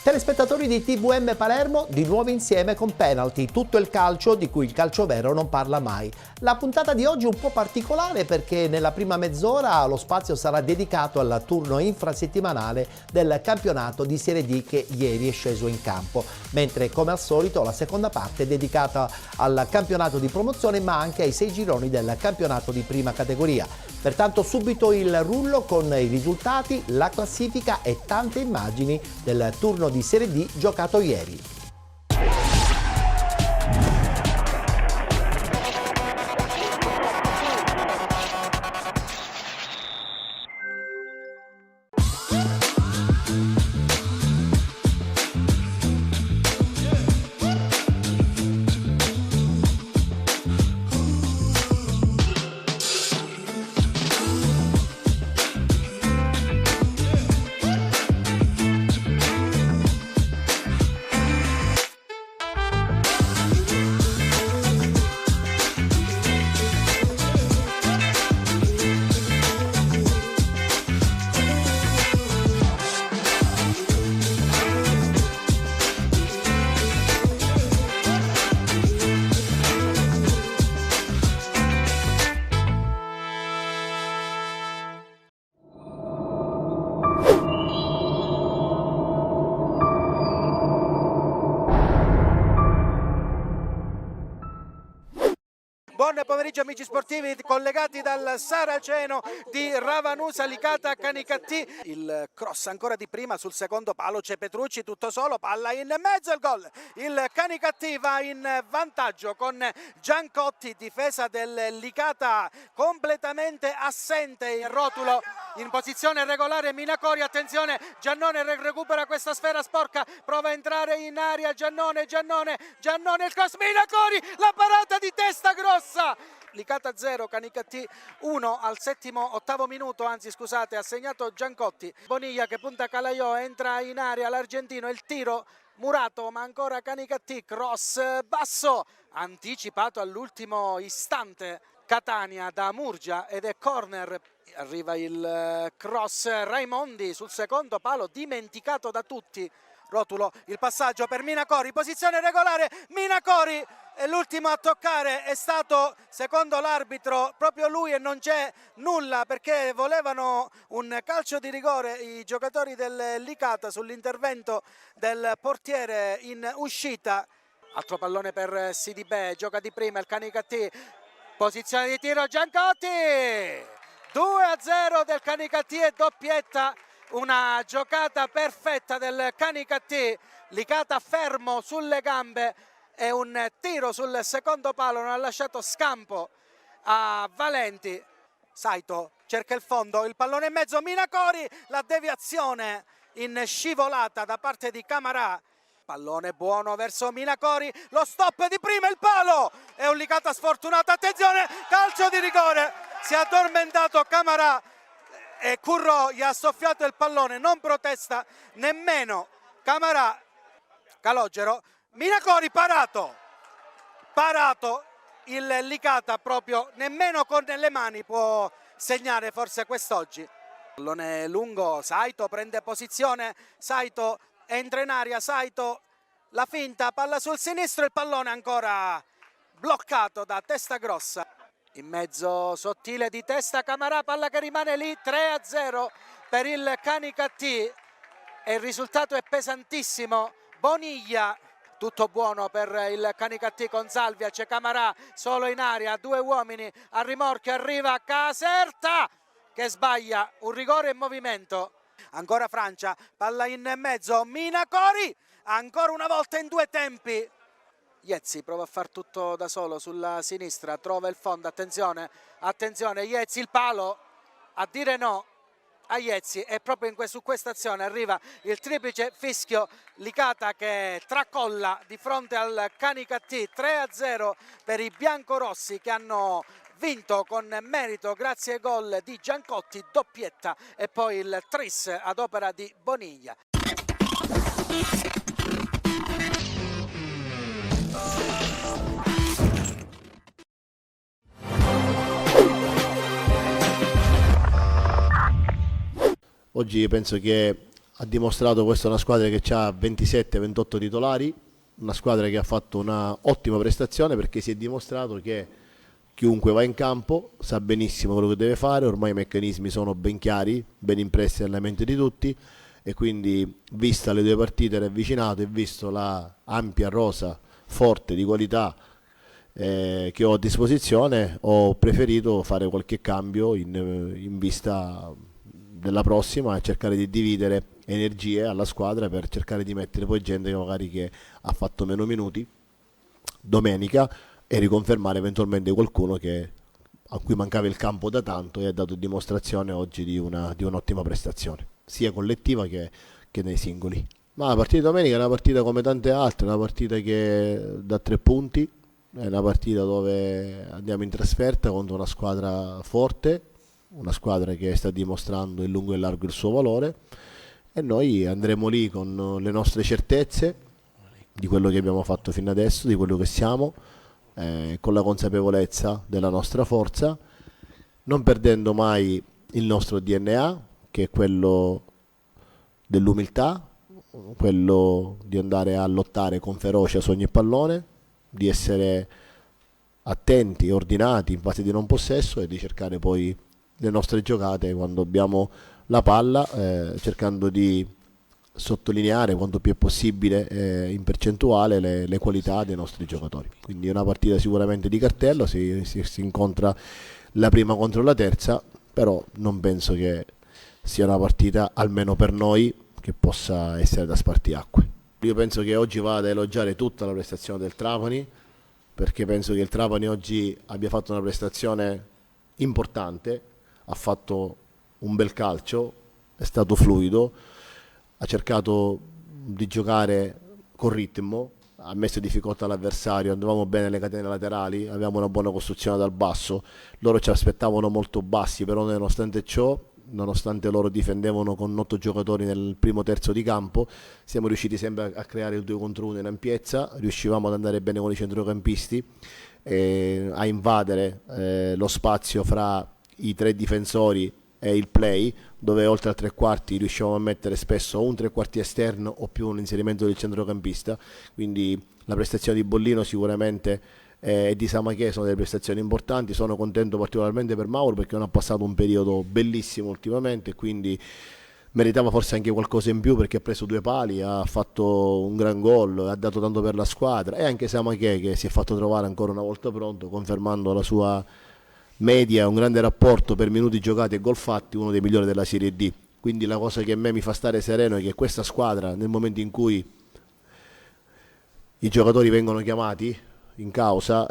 Telespettatori di TVM Palermo, di nuovo insieme con Penalty, tutto il calcio di cui il calcio vero non parla mai. La puntata di oggi è un po' particolare perché nella prima mezz'ora lo spazio sarà dedicato al turno infrasettimanale del campionato di Serie D che ieri è sceso in campo, mentre come al solito la seconda parte è dedicata al campionato di promozione ma anche ai 6 gironi del campionato di prima categoria. Pertanto subito il rullo con i risultati, la classifica e tante immagini del turno di Serie D giocato ieri. Buon pomeriggio amici sportivi collegati dal Saraceno di Ravanusa Licata Canicattì. Il cross ancora di prima sul secondo palo, c'è Petrucci tutto solo, palla in mezzo, il gol. Il Canicattì va in vantaggio con Giancotti, difesa del Licata completamente assente, il rotulo in posizione regolare Minacori, attenzione Giannone recupera questa sfera sporca, prova a entrare in aria Giannone, il cross, Minacori, la parata di testa grossa. Licata 0, Canicattì 1 al ottavo minuto, anzi scusate, ha segnato Giancotti. Boniglia che punta Calaiò, entra in area l'argentino, il tiro murato ma ancora Canicattì, cross basso, anticipato all'ultimo istante Catania da Murgia ed è corner. Arriva il cross Raimondi sul secondo palo, dimenticato da tutti. Rotulo, il passaggio per Minacori, posizione regolare, Minacori è l'ultimo a toccare, è stato secondo l'arbitro proprio lui e non c'è nulla perché volevano un calcio di rigore i giocatori del Licata sull'intervento del portiere in uscita. Altro pallone per Sidibè, gioca di prima il Canicattì, posizione di tiro Giancotti, 2-0 del Canicattì e doppietta. Una giocata perfetta del Canicattì, Licata fermo sulle gambe e un tiro sul secondo palo non ha lasciato scampo a Valenti. Saito cerca il fondo, il pallone in mezzo, Minacori, la deviazione in scivolata da parte di Camarà. Pallone buono verso Minacori, lo stop di prima, il palo, è un Licata sfortunato, attenzione, calcio di rigore, si è addormentato Camarà e Currò gli ha soffiato il pallone, non protesta nemmeno Camarà. Calogero, Minacori parato, il Licata proprio nemmeno con le mani può segnare forse quest'oggi. Pallone lungo, Saito prende posizione, Saito entra in aria, Saito la finta, palla sul sinistro, il pallone ancora bloccato da Testa Grossa. In mezzo sottile di testa Camarà, palla che rimane lì, 3-0 per il Canicattì e il risultato è pesantissimo. Boniglia, tutto buono per il Canicattì con Salvia, c'è Camarà solo in aria, 2 uomini a rimorchio, arriva Caserta che sbaglia, un rigore in movimento. Ancora Francia, palla in mezzo, Minacori, ancora una volta in 2 tempi. Iezzi prova a far tutto da solo sulla sinistra, trova il fondo, attenzione, Iezzi, il palo, a dire no a Iezzi e proprio su questa azione arriva il triplice fischio. Licata che tracolla di fronte al Canicattì, 3-0 per i biancorossi che hanno vinto con merito grazie ai gol di Giancotti, doppietta e poi il tris ad opera di Boniglia. Oggi penso che ha dimostrato questa è una squadra che ha 27-28 titolari, una squadra che ha fatto una ottima prestazione perché si è dimostrato che chiunque va in campo sa benissimo quello che deve fare, ormai i meccanismi sono ben chiari, ben impressi nella mente di tutti e quindi vista le due partite ravvicinate e visto la ampia rosa forte di qualità che ho a disposizione, ho preferito fare qualche cambio in vista della prossima e cercare di dividere energie alla squadra per cercare di mettere poi gente che magari che ha fatto meno minuti domenica e riconfermare eventualmente qualcuno a cui mancava il campo da tanto e ha dato dimostrazione oggi di un'ottima prestazione, sia collettiva che nei singoli. Ma la partita di domenica è una partita come tante altre, una partita che da 3 punti, è una partita dove andiamo in trasferta contro una squadra forte, una squadra che sta dimostrando in lungo e largo il suo valore e noi andremo lì con le nostre certezze di quello che abbiamo fatto fino adesso, di quello che siamo, con la consapevolezza della nostra forza, non perdendo mai il nostro DNA, che è quello dell'umiltà, quello di andare a lottare con ferocia su ogni pallone, di essere attenti, ordinati in fase di non possesso e di cercare poi le nostre giocate quando abbiamo la palla, cercando di sottolineare quanto più è possibile in percentuale le qualità dei nostri giocatori. Quindi è una partita sicuramente di cartello, si incontra la prima contro la terza, però non penso che sia una partita, almeno per noi, che possa essere da spartiacque. Io penso che oggi vada ad elogiare tutta la prestazione del Trapani, perché penso che il Trapani oggi abbia fatto una prestazione importante, ha fatto un bel calcio, è stato fluido, ha cercato di giocare con ritmo, ha messo in difficoltà l'avversario, andavamo bene alle catene laterali, avevamo una buona costruzione dal basso, loro ci aspettavano molto bassi, però nonostante ciò, nonostante loro difendevano con 8 giocatori nel primo terzo di campo, siamo riusciti sempre a creare il 2 contro 1 in ampiezza, riuscivamo ad andare bene con i centrocampisti, a invadere lo spazio fra i 3 difensori e il play, dove oltre al 3/4 riuscivamo a mettere spesso un 3/4 esterno o più un inserimento del centrocampista, quindi la prestazione di Bollino sicuramente e di Samachè sono delle prestazioni importanti. Sono contento particolarmente per Mauro perché non ha passato un periodo bellissimo ultimamente, quindi meritava forse anche qualcosa in più perché ha preso 2 pali, ha fatto un gran gol, ha dato tanto per la squadra, e anche Samachè che si è fatto trovare ancora una volta pronto, confermando la sua media, un grande rapporto per minuti giocati e gol fatti, uno dei migliori della Serie D. Quindi la cosa che a me mi fa stare sereno è che questa squadra, nel momento in cui i giocatori vengono chiamati in causa,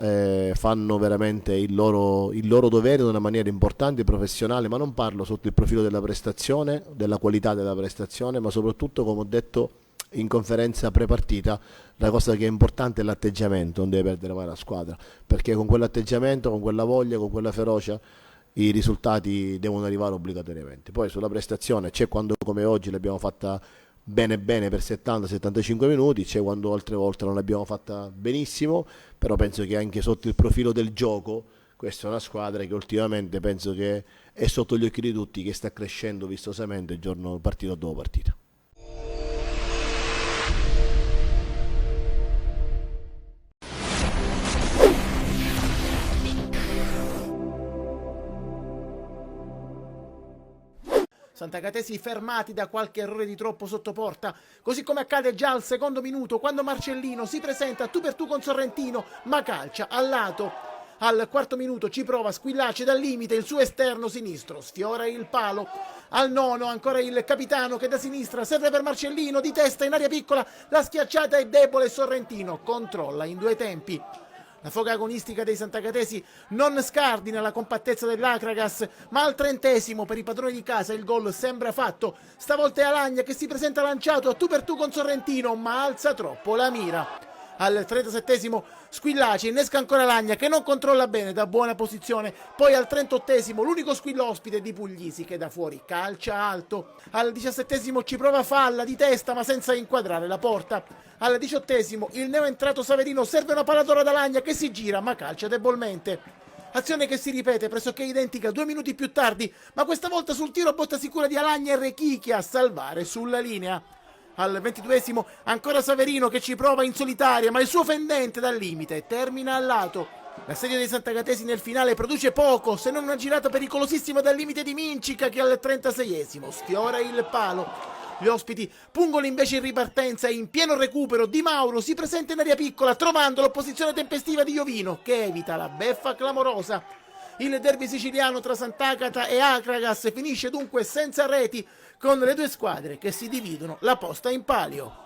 fanno veramente il loro dovere in una maniera importante e professionale, ma non parlo sotto il profilo della prestazione, della qualità della prestazione, ma soprattutto, come ho detto in conferenza pre-partita, la cosa che è importante è l'atteggiamento, non deve perdere mai la squadra, perché con quell'atteggiamento, con quella voglia, con quella ferocia i risultati devono arrivare obbligatoriamente. Poi sulla prestazione c'è quando come oggi l'abbiamo fatta bene bene per 70-75 minuti, c'è quando altre volte non l'abbiamo fatta benissimo, però penso che anche sotto il profilo del gioco questa è una squadra che ultimamente penso che è sotto gli occhi di tutti, che sta crescendo vistosamente giorno partita dopo partita. Sant'Agatesi fermati da qualche errore di troppo sotto porta, così come accade già al secondo minuto quando Marcellino si presenta tu per tu con Sorrentino ma calcia al lato. Al quarto minuto ci prova Squillaci dal limite, il suo esterno sinistro sfiora il palo. Al nono ancora il capitano che da sinistra serve per Marcellino, di testa in aria piccola, la schiacciata è debole, Sorrentino controlla in 2 tempi. La foga agonistica dei Sant'Agatesi non scardina la compattezza dell'Acragas, ma al 30° per i padroni di casa il gol sembra fatto. Stavolta è Alagna che si presenta lanciato a tu per tu con Sorrentino, ma alza troppo la mira. Al 37° Squillaci innesca ancora Alagna che non controlla bene da buona posizione. Poi al 38° l'unico squillo ospite di Puglisi che da fuori calcia alto. Al 17° ci prova Falla di testa ma senza inquadrare la porta. Al 18° il neoentrato Saverino serve una palla d'oro ad Alagna che si gira ma calcia debolmente. Azione che si ripete pressoché identica 2 minuti più tardi, ma questa volta sul tiro a botta sicura di Alagna e Rechicchi a salvare sulla linea. Al 22esimo ancora Saverino che ci prova in solitaria, ma il suo fendente dal limite termina al lato. L'assedio dei Sant'Agatesi nel finale produce poco, se non una girata pericolosissima dal limite di Mincica che al 36esimo sfiora il palo. Gli ospiti pungono invece in ripartenza e in pieno recupero Di Mauro si presenta in area piccola trovando l'opposizione tempestiva di Iovino che evita la beffa clamorosa. Il derby siciliano tra Sant'Agata e Akragas finisce dunque senza reti con le due squadre che si dividono la posta in palio.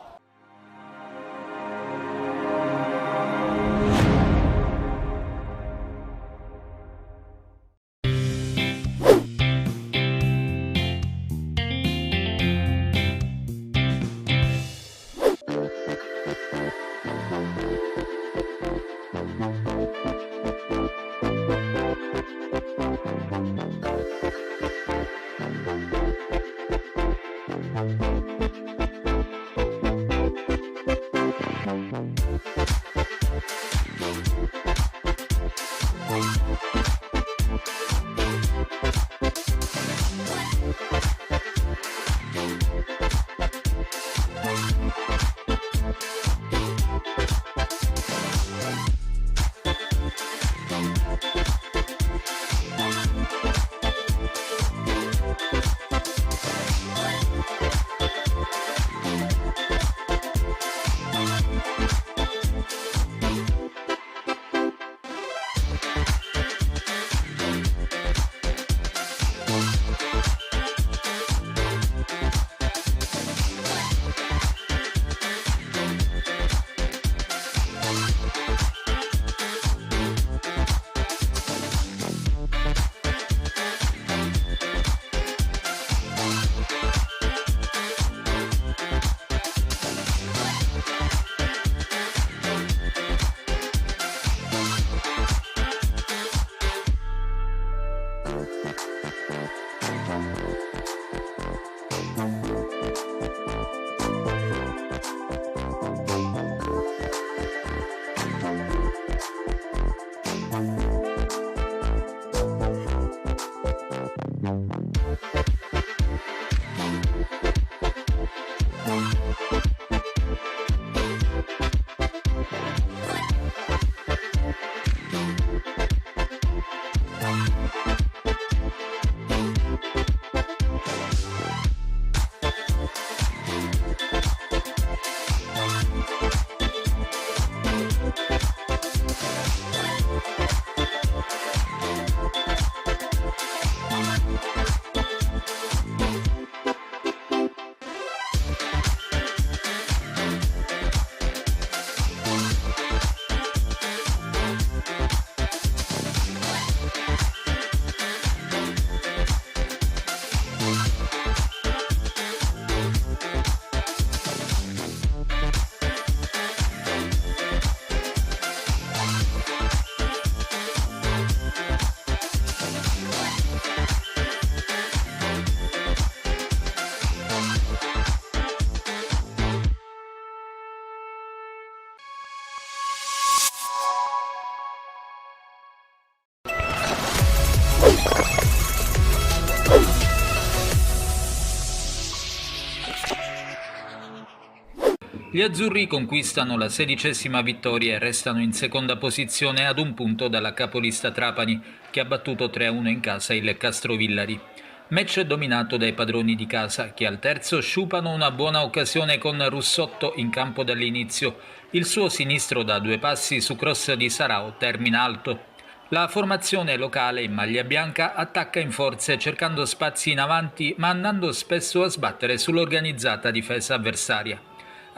Gli azzurri conquistano la 16ª vittoria e restano in seconda posizione ad un punto dalla capolista Trapani, che ha battuto 3-1 in casa il Castrovillari. Match dominato dai padroni di casa, che al terzo sciupano una buona occasione con Russotto in campo dall'inizio. Il suo sinistro da 2 passi su cross di Sarao termina alto. La formazione locale in maglia bianca attacca in forze cercando spazi in avanti, ma andando spesso a sbattere sull'organizzata difesa avversaria.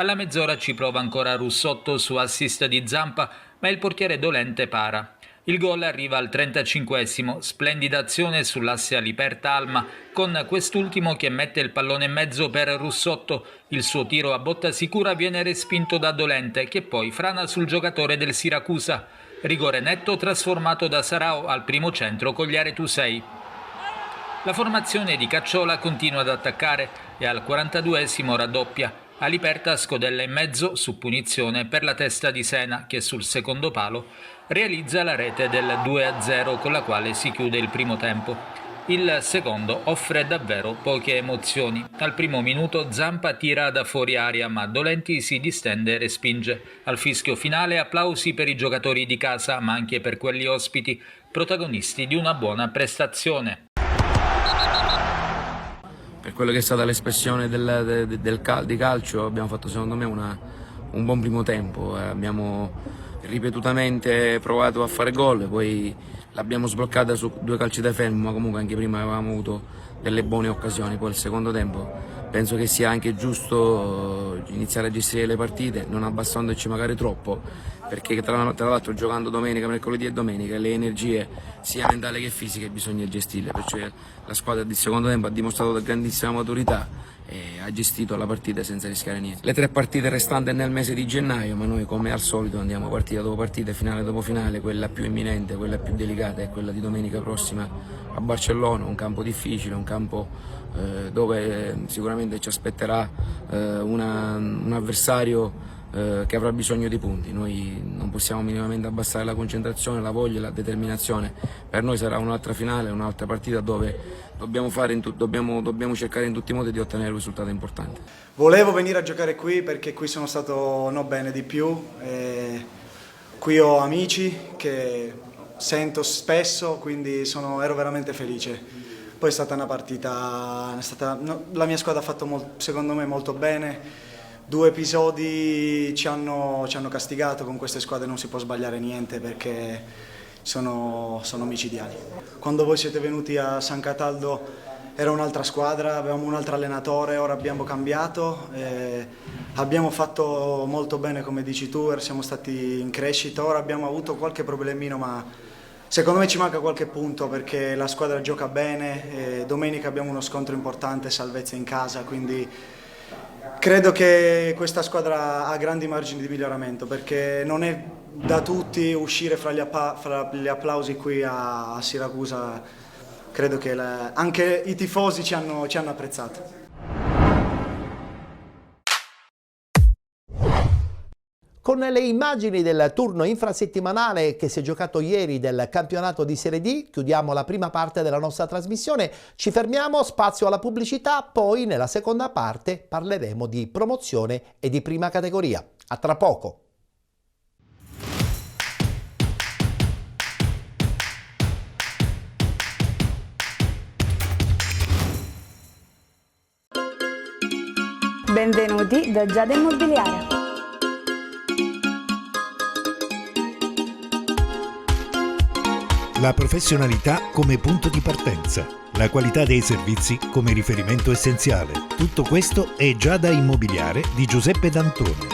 Alla mezz'ora ci prova ancora Russotto su assist di Zampa, ma il portiere dolente para. Il gol arriva al 35esimo, splendida azione sull'asse Aliperta-Alma, con quest'ultimo che mette il pallone in mezzo per Russotto. Il suo tiro a botta sicura viene respinto da Dolente, che poi frana sul giocatore del Siracusa. Rigore netto trasformato da Sarao al primo centro con gli Aretusei. La formazione di Cacciola continua ad attaccare e al 42esimo raddoppia. Aliperta scodella in mezzo su punizione per la testa di Sena che sul secondo palo realizza la rete del 2-0 con la quale si chiude il primo tempo. Il secondo offre davvero poche emozioni. Al primo minuto Zampa tira da fuori aria ma Dolenti si distende e respinge. Al fischio finale applausi per i giocatori di casa ma anche per quelli ospiti, protagonisti di una buona prestazione. Per quello che è stata l'espressione di calcio abbiamo fatto secondo me un buon primo tempo, abbiamo ripetutamente provato a fare gol, poi l'abbiamo sbloccata su 2 calci da fermo, ma comunque anche prima avevamo avuto delle buone occasioni. Poi il secondo tempo penso che sia anche giusto iniziare a gestire le partite non abbassandoci magari troppo, perché tra l'altro giocando domenica, mercoledì e domenica le energie sia mentali che fisiche bisogna gestirle, perciò la squadra di secondo tempo ha dimostrato grandissima maturità e ha gestito la partita senza rischiare niente. Le 3 partite restanti nel mese di gennaio, ma noi come al solito andiamo partita dopo partita, finale dopo finale. Quella più imminente, quella più delicata è quella di domenica prossima a Barcellona, un campo difficile, un campo dove sicuramente ci aspetterà un avversario che avrà bisogno di punti. Noi non possiamo minimamente abbassare la concentrazione, la voglia e la determinazione. Per noi sarà un'altra finale, un'altra partita dove dobbiamo cercare in tutti i modi di ottenere un risultato importante. Volevo venire a giocare qui perché qui sono stato bene di più, qui ho amici che sento spesso, quindi ero veramente felice. Poi è stata una partita, la mia squadra ha fatto secondo me molto bene. 2 episodi ci hanno castigato, con queste squadre non si può sbagliare niente perché sono micidiali. Quando voi siete venuti a San Cataldo era un'altra squadra, avevamo un altro allenatore, ora abbiamo cambiato, abbiamo fatto molto bene come dici tu, siamo stati in crescita, ora abbiamo avuto qualche problemino ma secondo me ci manca qualche punto perché la squadra gioca bene, domenica abbiamo uno scontro importante, Salvezza in casa, quindi credo che questa squadra ha grandi margini di miglioramento perché non è da tutti uscire fra gli applausi qui a Siracusa. Credo che anche i tifosi ci hanno apprezzato. Con le immagini del turno infrasettimanale che si è giocato ieri del campionato di Serie D, chiudiamo la prima parte della nostra trasmissione, ci fermiamo, spazio alla pubblicità, poi nella seconda parte parleremo di promozione e di prima categoria. A tra poco! Benvenuti da Giada Immobiliare. La professionalità come punto di partenza, la qualità dei servizi come riferimento essenziale. Tutto questo è Giada Immobiliare di Giuseppe D'Antoni.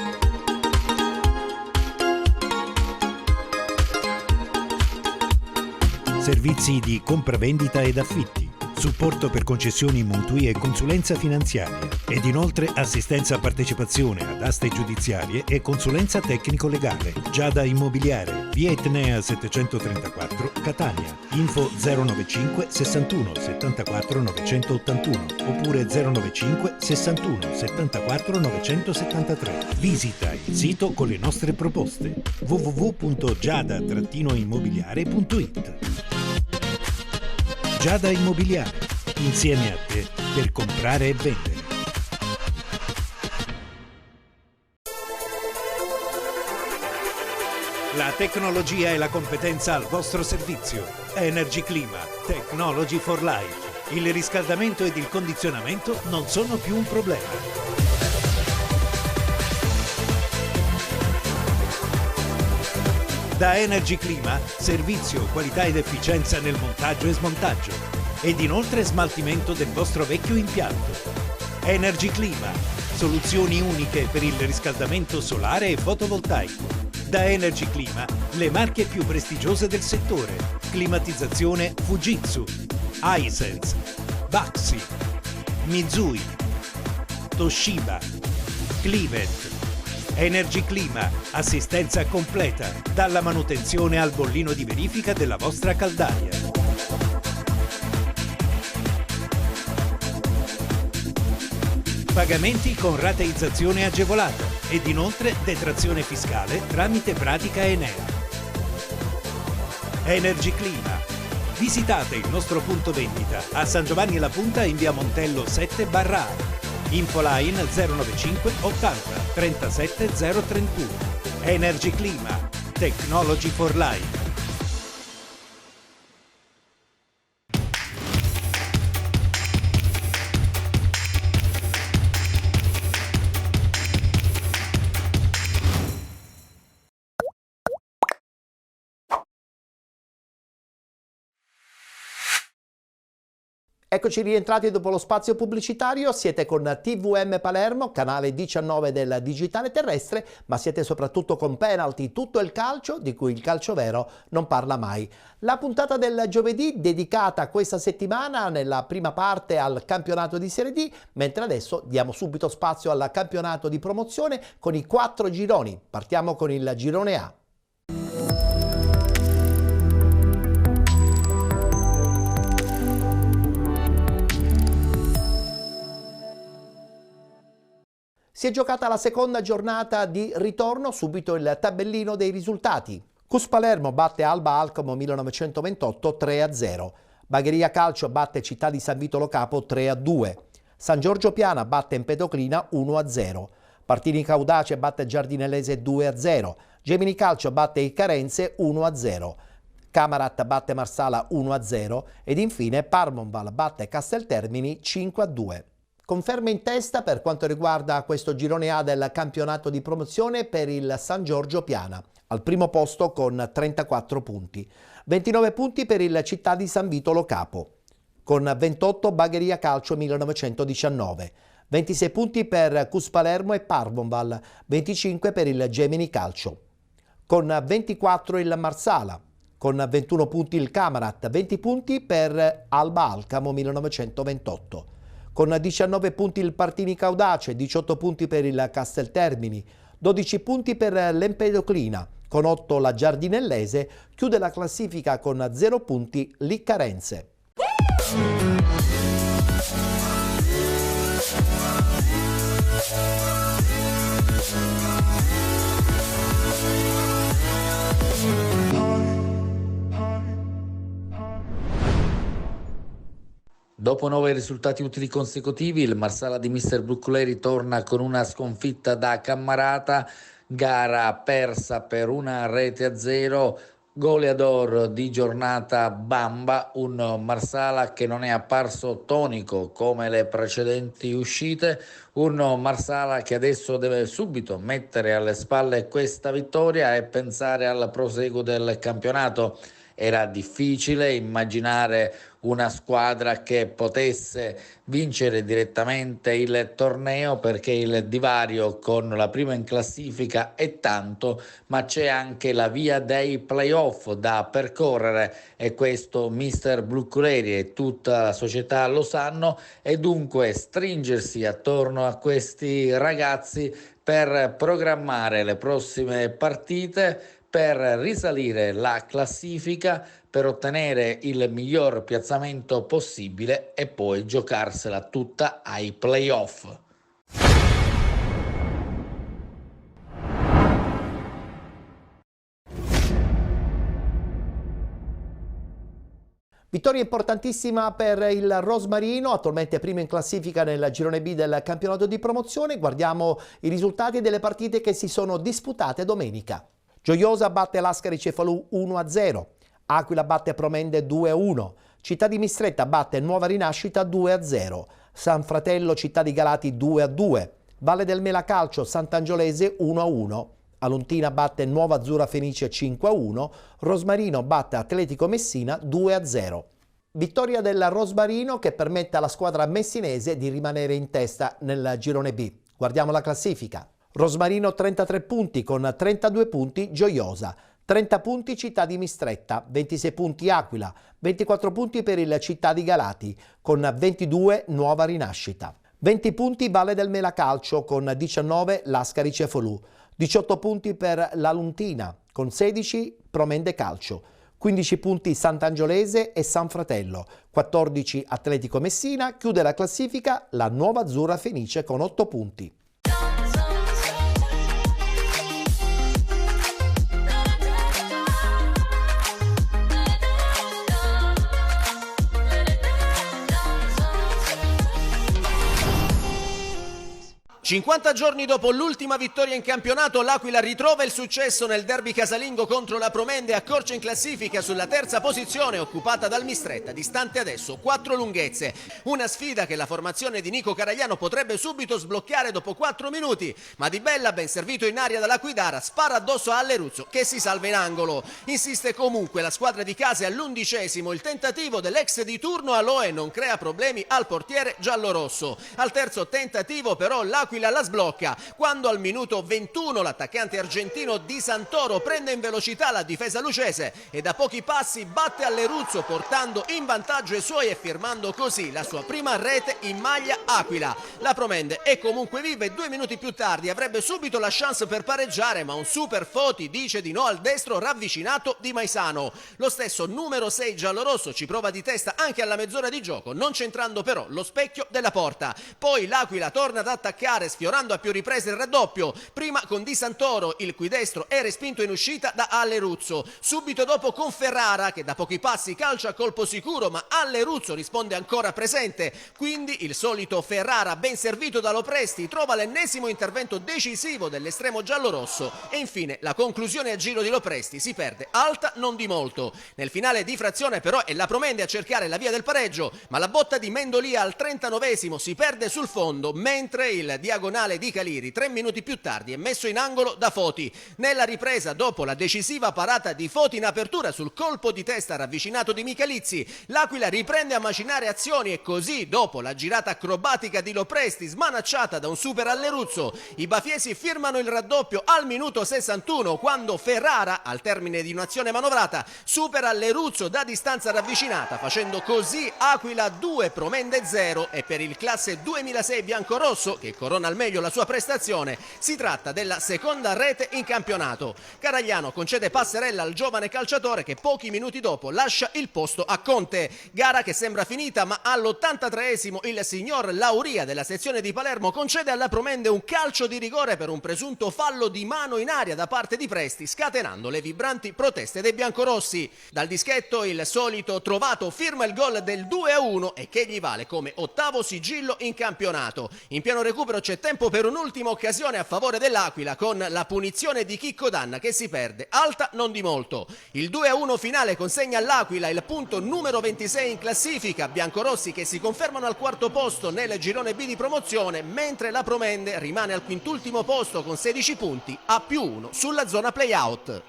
Servizi di compravendita ed affitti, supporto per concessioni mutui e consulenza finanziaria ed inoltre assistenza a partecipazione ad aste giudiziarie e consulenza tecnico-legale. Giada Immobiliare, via Etnea 734, Catania. Info 095 61 74 981 oppure 095 61 74 973. Visita il sito con le nostre proposte www.giada-immobiliare.it. Giada Immobiliare, insieme a te per comprare e vendere. La tecnologia e la competenza al vostro servizio. Energy Clima, Technology for Life. Il riscaldamento ed il condizionamento non sono più un problema. Da Energy Clima, servizio, qualità ed efficienza nel montaggio e smontaggio. Ed inoltre smaltimento del vostro vecchio impianto. Energy Clima, soluzioni uniche per il riscaldamento solare e fotovoltaico. Da Energy Clima, le marche più prestigiose del settore. Climatizzazione Fujitsu, Hisense, Baxi, Mitsui, Toshiba, Clivet. Energy Clima, assistenza completa, dalla manutenzione al bollino di verifica della vostra caldaia. pagamenti con rateizzazione agevolata ed inoltre detrazione fiscale tramite pratica Enea. Energy Clima. Visitate il nostro punto vendita a San Giovanni La Punta in via Montello 7/A. Infoline 095 80 37 031. Energy Clima. Technology for Life. Eccoci rientrati dopo lo spazio pubblicitario, siete con TVM Palermo, canale 19 del digitale terrestre, ma siete soprattutto con Penalty, tutto il calcio di cui il calcio vero non parla mai. La puntata del giovedì dedicata questa settimana nella prima parte al campionato di Serie D, mentre adesso diamo subito spazio al campionato di promozione con i 4 gironi. Partiamo con il girone A. Si è giocata la seconda giornata di ritorno, subito il tabellino dei risultati. Cus Palermo batte Alba Alcamo 1928 3-0. Bagheria Calcio batte Città di San Vito Lo Capo 3-2. San Giorgio Piana batte Empedoclina 1-0. Partini Caudace batte Giardinellese 2-0. Gemini Calcio batte Icarense 1-0. Camarat batte Marsala 1-0 ed infine Parmonval batte Casteltermini 5-2. Conferma in testa per quanto riguarda questo girone A del campionato di promozione per il San Giorgio Piana, al primo posto con 34 punti. 29 punti per il Città di San Vito Lo Capo, con 28 Bagheria Calcio 1919, 26 punti per Cus Palermo e Parmonval, 25 per il Gemini Calcio, con 24 il Marsala, con 21 punti il Camarat, 20 punti per Alba Alcamo 1928. Con 19 punti il Partini Caudace, 18 punti per il Casteltermini, 12 punti per l'Empedoclina, con 8 la Giardinellese, chiude la classifica con 0 punti l'Iccarense. Dopo 9 risultati utili consecutivi, il Marsala di Mister Bruccoleri torna con una sconfitta da Cammarata, gara persa per 1-0, goleador di giornata Bamba, un Marsala che non è apparso tonico come le precedenti uscite, un Marsala che adesso deve subito mettere alle spalle questa vittoria e pensare al proseguo del campionato. Era difficile immaginare una squadra che potesse vincere direttamente il torneo perché il divario con la prima in classifica è tanto, ma c'è anche la via dei playoff da percorrere e questo mister Bruccoleri e tutta la società lo sanno e dunque stringersi attorno a questi ragazzi per programmare le prossime partite, per risalire la classifica, per ottenere il miglior piazzamento possibile e poi giocarsela tutta ai playoff. Vittoria importantissima per il Rosmarino, attualmente primo in classifica nel girone B del campionato di promozione. Guardiamo i risultati delle partite che si sono disputate domenica. Gioiosa batte Lascari Cefalù 1-0, Aquila batte Promende 2-1, Città di Mistretta batte Nuova Rinascita 2-0, San Fratello Città di Galati 2-2, Valle del Mela Calcio Sant'Angiolese 1-1, Aluntina batte Nuova Azzurra Fenice 5-1, Rosmarino batte Atletico Messina 2-0. Vittoria del Rosmarino che permette alla squadra messinese di rimanere in testa nel girone B. Guardiamo la classifica. Rosmarino 33 punti con 32 punti Gioiosa, 30 punti Città di Mistretta, 26 punti Aquila, 24 punti per il Città di Galati con 22 Nuova Rinascita, 20 punti Valle del Mela Calcio con 19 Lascari Cefalù, 18 punti per l'Aluntina con 16 Promende Calcio, 15 punti Sant'Angiolese e San Fratello, 14 Atletico Messina, chiude la classifica la Nuova Azzurra Fenice con 8 punti. «50 giorni dopo l'ultima vittoria in campionato, l'Aquila ritrova il successo nel derby casalingo contro la Promende e accorcia in classifica sulla terza posizione occupata dal Mistretta, distante adesso 4 lunghezze. Una sfida che la formazione di Nico Caragliano potrebbe subito sbloccare dopo 4 minuti, ma Di Bella, ben servito in aria dalla Guidara, spara addosso a Alleruzzo che si salva in angolo. Insiste comunque la squadra di casa e all'11° il tentativo dell'ex di turno Aloe non crea problemi al portiere giallorosso. Al terzo tentativo però l'Aquila la sblocca quando al minuto 21 l'attaccante argentino Di Santoro prende in velocità la difesa lucese e da pochi passi batte Alleruzzo portando in vantaggio i suoi e firmando così la sua prima rete in maglia Aquila. La Promende è comunque viva e 2 minuti più tardi avrebbe subito la chance per pareggiare, ma un super Foti dice di no al destro ravvicinato di Maisano. Lo stesso numero 6 giallorosso ci prova di testa anche alla mezz'ora di gioco, non centrando però lo specchio della porta. Poi l'Aquila torna ad attaccare sfiorando a più riprese il raddoppio, prima con Di Santoro, il cui destro è respinto in uscita da Alleruzzo, subito dopo con Ferrara che da pochi passi calcia a colpo sicuro, ma Alleruzzo risponde ancora presente, quindi il solito Ferrara ben servito da Lopresti trova l'ennesimo intervento decisivo dell'estremo giallorosso e infine la conclusione a giro di Lopresti si perde alta non di molto. Nel finale di frazione però è la Promende a cercare la via del pareggio, ma la botta di Mendolia al 39° si perde sul fondo, mentre il diagonale di Caliri 3 minuti più tardi è messo in angolo da Foti. Nella ripresa, dopo la decisiva parata di Foti in apertura sul colpo di testa ravvicinato di Michalizzi, l'Aquila riprende a macinare azioni e così, dopo la girata acrobatica di Lopresti smanacciata da un super Alleruzzo, i bafiesi firmano il raddoppio al minuto 61 quando Ferrara, al termine di un'azione manovrata, supera Alleruzzo da distanza ravvicinata, facendo così Aquila 2, Promende 0 e per il classe 2006 biancorosso, che corona al meglio la sua prestazione, si tratta della seconda rete in campionato. Caragliano concede passerella al giovane calciatore che pochi minuti dopo lascia il posto a Conte. Gara che sembra finita, ma all'83° il signor Lauria della sezione di Palermo concede alla Promende un calcio di rigore per un presunto fallo di mano in aria da parte di Presti, scatenando le vibranti proteste dei biancorossi. Dal dischetto il solito Trovato firma il gol del 2-1 e che gli vale come 8° sigillo in campionato. In pieno recupero c'è tempo per un'ultima occasione a favore dell'Aquila con la punizione di Chicco Danna che si perde alta non di molto. Il 2-1 finale consegna all'Aquila il punto numero 26 in classifica, biancorossi che si confermano al 4° posto nel girone B di promozione, mentre la Promende rimane al 5° posto con 16 punti a +1 sulla zona play-out.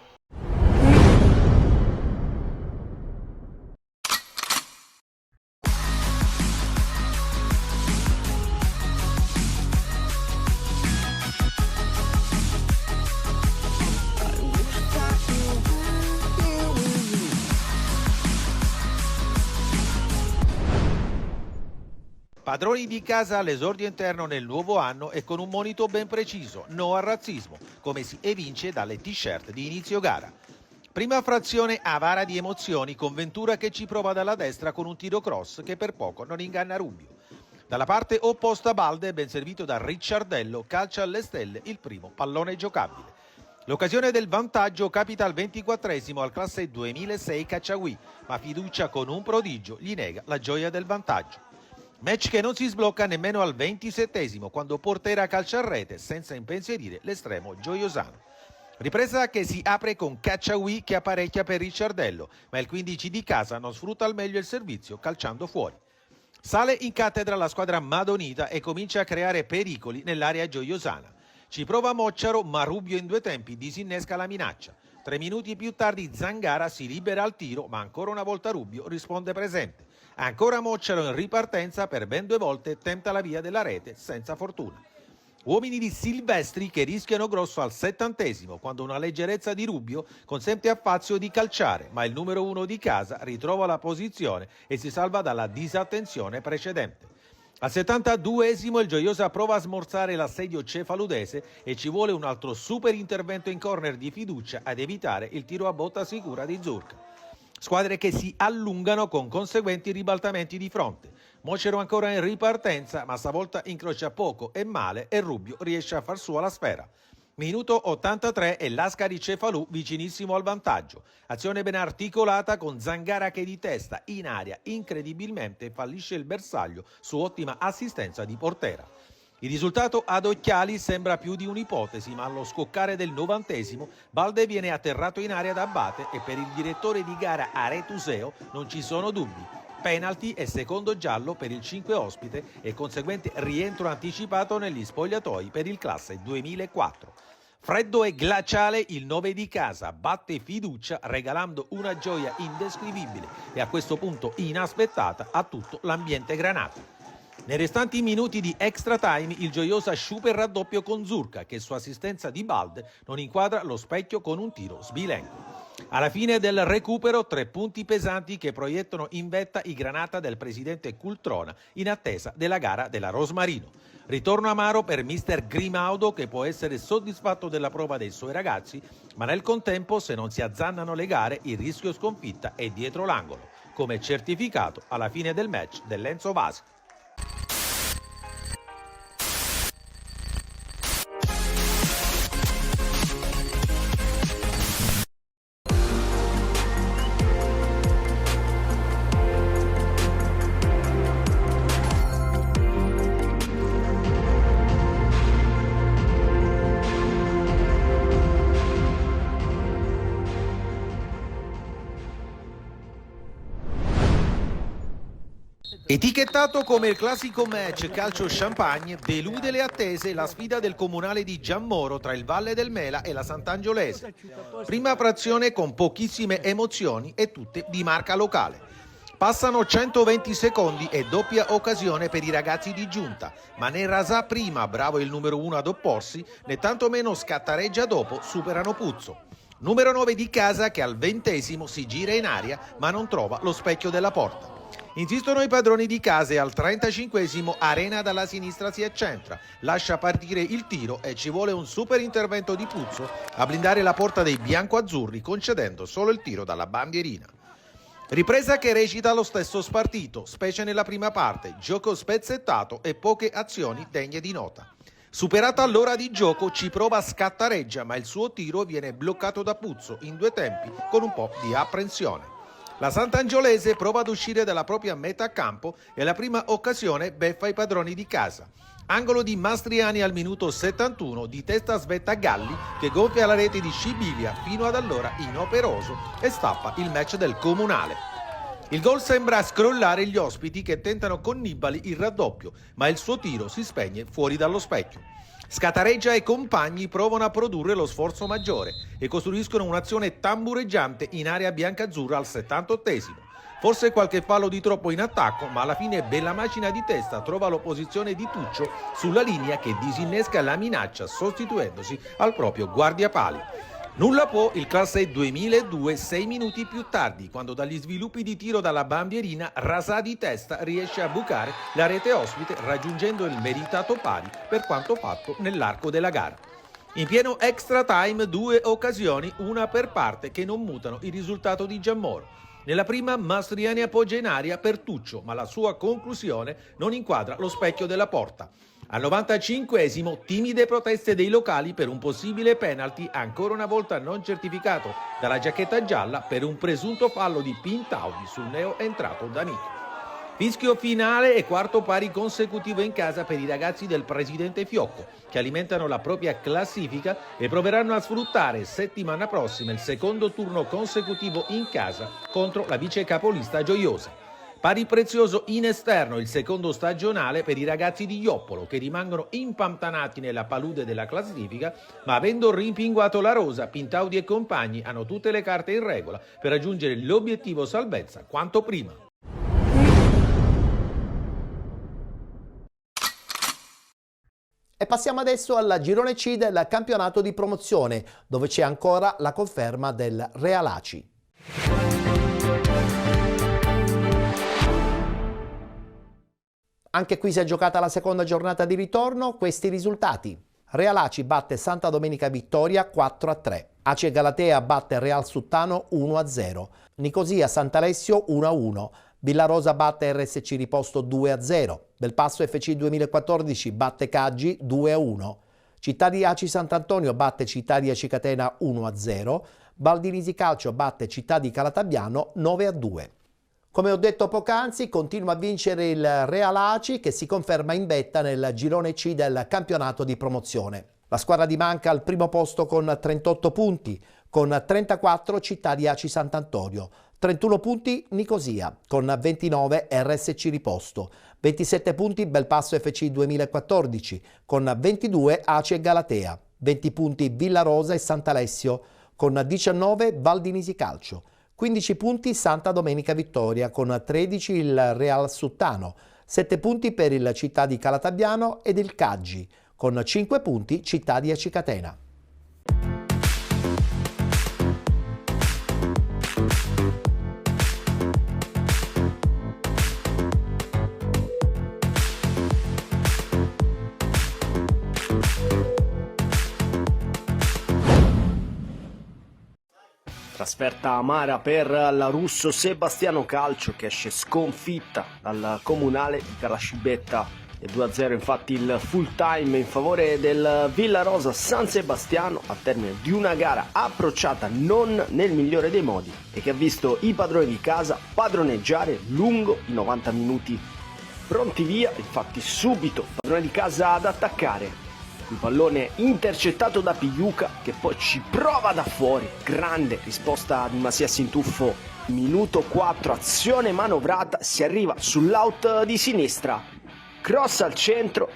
Padroni di casa all'esordio interno nel nuovo anno e con un monito ben preciso, no al razzismo, come si evince dalle t-shirt di inizio gara. Prima frazione avara di emozioni con Ventura che ci prova dalla destra con un tiro cross che per poco non inganna Rubbio. Dalla parte opposta Balde, ben servito da Ricciardello, calcia alle stelle il primo pallone giocabile. L'occasione del vantaggio capita al 24° al classe 2006 Cacciagui, ma fiducia con un prodigio gli nega la gioia del vantaggio. Match che non si sblocca nemmeno al 27° quando Portera calcia a rete senza impensierire l'estremo gioiosano. Ripresa che si apre con Cacciagui che apparecchia per Ricciardello, ma il 15 di casa non sfrutta al meglio il servizio calciando fuori. Sale in cattedra la squadra madonita e comincia a creare pericoli nell'area gioiosana. Ci prova Mocciaro, ma Rubbio in 2 tempi disinnesca la minaccia. 3 minuti più tardi Zangara si libera al tiro, ma ancora una volta Rubbio risponde presente. Ancora Mocciaro in ripartenza per ben 2 volte tenta la via della rete senza fortuna. Uomini di Silvestri che rischiano grosso al 70° quando una leggerezza di Rubbio consente a Fazio di calciare, ma il numero 1 di casa ritrova la posizione e si salva dalla disattenzione precedente. Al 72° il Gioiosa prova a smorzare l'assedio cefaludese e ci vuole un altro super intervento in corner di fiducia ad evitare il tiro a botta sicura di Zurka. squadre che si allungano con conseguenti ribaltamenti di fronte. Mocero ancora in ripartenza, ma stavolta incrocia poco e male e Rubio riesce a far sua la sfera. Minuto 83 e l'Ascari Cefalù vicinissimo al vantaggio. Azione ben articolata con Zangara che di testa in aria incredibilmente fallisce il bersaglio su ottima assistenza di Portera. Il risultato ad occhiali sembra più di un'ipotesi, ma allo scoccare del 90° Balde viene atterrato in aria da Abate e per il direttore di gara Aretuseo non ci sono dubbi. Penalty e secondo giallo per il 5 ospite e conseguente rientro anticipato negli spogliatoi per il classe 2004. Freddo e glaciale il 9 di casa, batte fiducia regalando una gioia indescrivibile e a questo punto inaspettata a tutto l'ambiente granata. Nei restanti minuti di extra time il gioiosa Schuper raddoppio con Zurka che su assistenza di Balde non inquadra lo specchio con un tiro sbilenco. Alla fine del recupero 3 punti pesanti che proiettano in vetta i granata del presidente Cultrona in attesa della gara della Rosmarino. Ritorno amaro per mister Grimaudo che può essere soddisfatto della prova dei suoi ragazzi, ma nel contempo se non si azzannano le gare il rischio sconfitta è dietro l'angolo, come certificato alla fine del match dell'Enzo Vasi. Etichettato come il classico match calcio champagne, delude le attese la sfida del comunale di Giammoro tra il Valle del Mela e la Sant'Angiolese. Prima frazione con pochissime emozioni e tutte di marca locale. Passano 120 secondi e doppia occasione per i ragazzi di Giunta, ma né Rasà prima, bravo il numero 1 ad opporsi, né tantomeno Scattareggia dopo superano Puzzo. Numero 9 di casa che al 20° si gira in aria ma non trova lo specchio della porta. Insistono i padroni di casa e al 35° Arena dalla sinistra si accentra, lascia partire il tiro e ci vuole un super intervento di Puzzo a blindare la porta dei biancoazzurri concedendo solo il tiro dalla bandierina. Ripresa che recita lo stesso spartito, specie nella prima parte, gioco spezzettato e poche azioni degne di nota. Superata l'ora di gioco ci prova Scattareggia ma il suo tiro viene bloccato da Puzzo in 2 tempi con un po' di apprensione. La Sant'Angiolese prova ad uscire dalla propria metà campo e alla prima occasione beffa i padroni di casa. Angolo di Mastriani al minuto 71, di testa svetta Galli che gonfia la rete di Scibilia fino ad allora inoperoso e stappa il match del comunale. Il gol sembra scrollare gli ospiti che tentano con Nibali il raddoppio, ma il suo tiro si spegne fuori dallo specchio. Scattareggia e compagni provano a produrre lo sforzo maggiore e costruiscono un'azione tambureggiante in area biancazzurra al 78°. Forse qualche fallo di troppo in attacco, ma alla fine bella macina di testa trova l'opposizione di Tuccio sulla linea che disinnesca la minaccia sostituendosi al proprio guardiapali. Nulla può il classe 2002 6 minuti più tardi, quando dagli sviluppi di tiro dalla bandierina Rasà di testa riesce a bucare la rete ospite raggiungendo il meritato pari per quanto fatto nell'arco della gara. In pieno extra time 2 occasioni, una per parte che non mutano il risultato di Giammoro. Nella prima Mastriani appoggia in aria per Tuccio, ma la sua conclusione non inquadra lo specchio della porta. Al 95° timide proteste dei locali per un possibile penalty ancora una volta non certificato dalla giacchetta gialla per un presunto fallo di Pintaudi sul neo entrato D'Amico. Fischio finale e quarto pari consecutivo in casa per i ragazzi del presidente Fiocco che alimentano la propria classifica e proveranno a sfruttare settimana prossima il secondo turno consecutivo in casa contro la vice capolista Gioiosa. Pari prezioso in esterno il secondo stagionale per i ragazzi di Ioppolo che rimangono impantanati nella palude della classifica, ma avendo rimpinguato la rosa, Pintaudi e compagni hanno tutte le carte in regola per raggiungere l'obiettivo salvezza quanto prima. E passiamo adesso al girone C del campionato di promozione, dove c'è ancora la conferma del Real Aci. Anche qui si è giocata la seconda giornata di ritorno, questi risultati. Real Aci batte Santa Domenica Vittoria 4-3. Aci Galatea batte Real Suttano 1-0. Nicosia Sant'Alessio 1-1. Villarosa batte RSC Riposto 2-0. Belpasso FC 2014 batte Caggi 2-1. Città di Aci Sant'Antonio batte Città di Aci Catena 1-0. Valdinisi Calcio batte Città di Calatabbiano 9-2. Come ho detto poc'anzi, continua a vincere il Real Aci che si conferma in vetta nel girone C del campionato di promozione. La squadra di Manca al primo posto con 38 punti, con 34 Città di Aci Sant'Antonio, 31 punti Nicosia, con 29 RSC Riposto, 27 punti Belpasso FC 2014, con 22 Aci e Galatea, 20 punti Villarosa e Sant'Alessio, con 19 Valdinisi Calcio, 15 punti Santa Domenica Vittoria, con 13 il Real Suttano, 7 punti per il Città di Calatabbiano ed il Caggi, con 5 punti Città di Aci Catena. Trasferta amara per la Russo Sebastiano Calcio che esce sconfitta dal comunale di Calascibetta. E 2-0 infatti il full time in favore del Villarosa San Sebastiano al termine di una gara approcciata non nel migliore dei modi e che ha visto i padroni di casa padroneggiare lungo i 90 minuti. Pronti via infatti subito padrone di casa ad attaccare. Il pallone intercettato da Pigliuca che poi ci prova da fuori. Grande risposta di Masias in tuffo. Minuto 4, azione manovrata, si arriva sull'out di sinistra. Cross al centro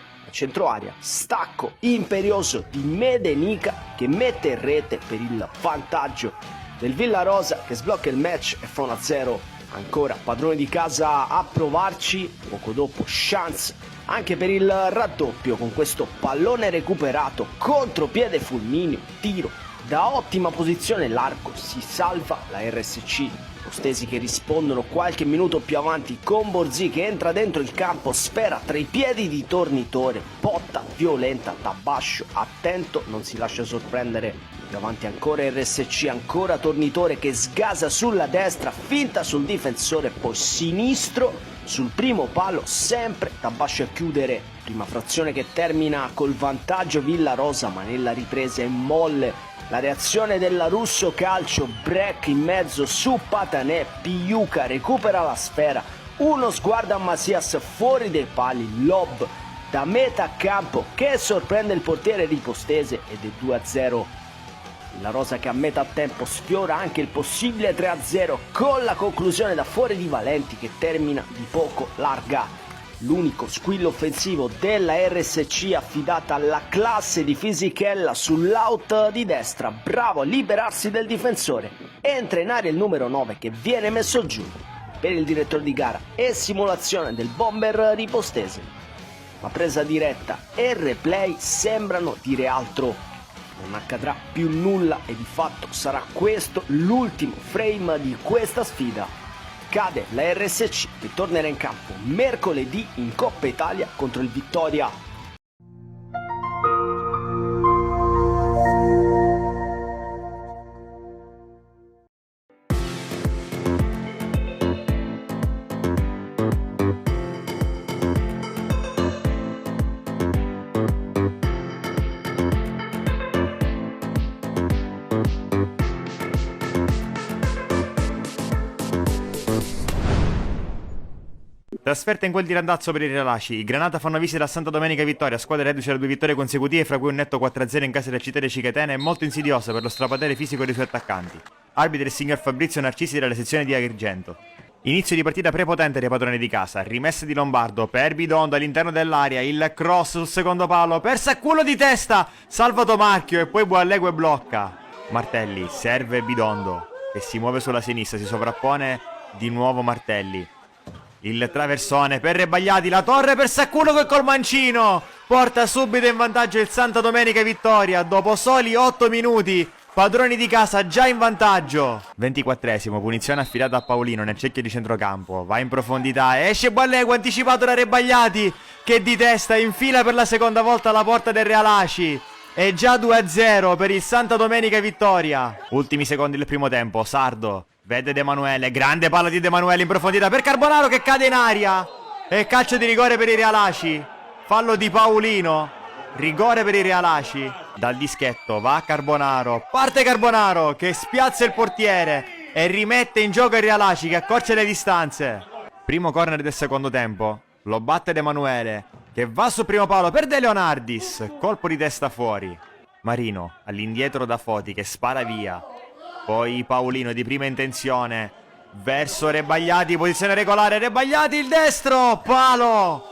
area. Stacco imperioso di Medenica che mette in rete per il vantaggio del Villarosa che sblocca il match e fa 1-0. Ancora padrone di casa a provarci. Poco dopo chance anche per il raddoppio con questo pallone recuperato, contropiede fulmineo, tiro da ottima posizione largo, si salva la RSC. Ostesi che rispondono qualche minuto più avanti con Borzi che entra dentro il campo, sfera tra i piedi di Tornitore, botta violenta da Bascio, attento, non si lascia sorprendere. Davanti ancora RSC, ancora Tornitore che sgasa sulla destra, finta sul difensore, poi sinistro sul primo palo, sempre da Bascio a chiudere. Prima frazione che termina col vantaggio Villarosa, ma nella ripresa è molle. La reazione della Russo Calcio, break in mezzo su Patanè, Pigliuca recupera la sfera, uno sguardo a Masias fuori dai pali, lob da metà campo che sorprende il portiere ripostese ed è 2-0. La Rosa che a metà tempo sfiora anche il possibile 3-0 con la conclusione da fuori di Valenti che termina di poco larga. L'unico squillo offensivo della RSC affidata alla classe di Fisichella sull'out di destra, bravo a liberarsi del difensore. Entra in aria il numero 9 che viene messo giù per il direttore di gara e simulazione del bomber ripostese. Ma presa diretta e replay sembrano dire altro. Non accadrà più nulla e di fatto sarà questo l'ultimo frame di questa sfida. Cade la RSC che tornerà in campo mercoledì in Coppa Italia contro il Vittoria. Trasferta in quel di Randazzo per i Real Aci. I Granata fanno visita a Santa Domenica Vittoria, squadra reduce da 2 vittorie consecutive, fra cui un netto 4-0 in casa della città di Cicatena e molto insidiosa per lo strapotere fisico dei suoi attaccanti. Arbitro il signor Fabrizio Narcisi della sezione di Agrigento. Inizio di partita prepotente dei padroni di casa, rimessa di Lombardo per Bidondo all'interno dell'area, il cross sul secondo palo, persa a culo di testa, Salvato Marchio e poi Buallegue blocca. Martelli serve Bidondo che si muove sulla sinistra, si sovrappone di nuovo Martelli. Il traversone per Rebagliati, la torre per Sacculo col mancino, porta subito in vantaggio il Santa Domenica Vittoria dopo soli 8 minuti. padroni di casa già in vantaggio. 24esimo, punizione affidata a Paolino nel cerchio di centrocampo, va in profondità, esce Buallegua, anticipato da Rebagliati che di testa infila per la seconda volta la porta del Real Aci. È già 2-0 per il Santa Domenica Vittoria. Ultimi secondi del primo tempo, Sardo vede De Emanuele, grande palla di De Emanuele in profondità per Carbonaro che cade in aria. E calcio di rigore per i Real Aci. Fallo di Paolino. Rigore per i Real Aci. Dal dischetto va Carbonaro. Parte Carbonaro che spiazza il portiere e rimette in gioco il Real Aci che accorcia le distanze. Primo corner del secondo tempo. Lo batte De Emanuele che va sul primo palo per De Leonardis. Colpo di testa fuori. Marino all'indietro da Foti che spara via. Poi Paolino di prima intenzione verso Rebagliati, posizione regolare, Rebagliati il destro, palo.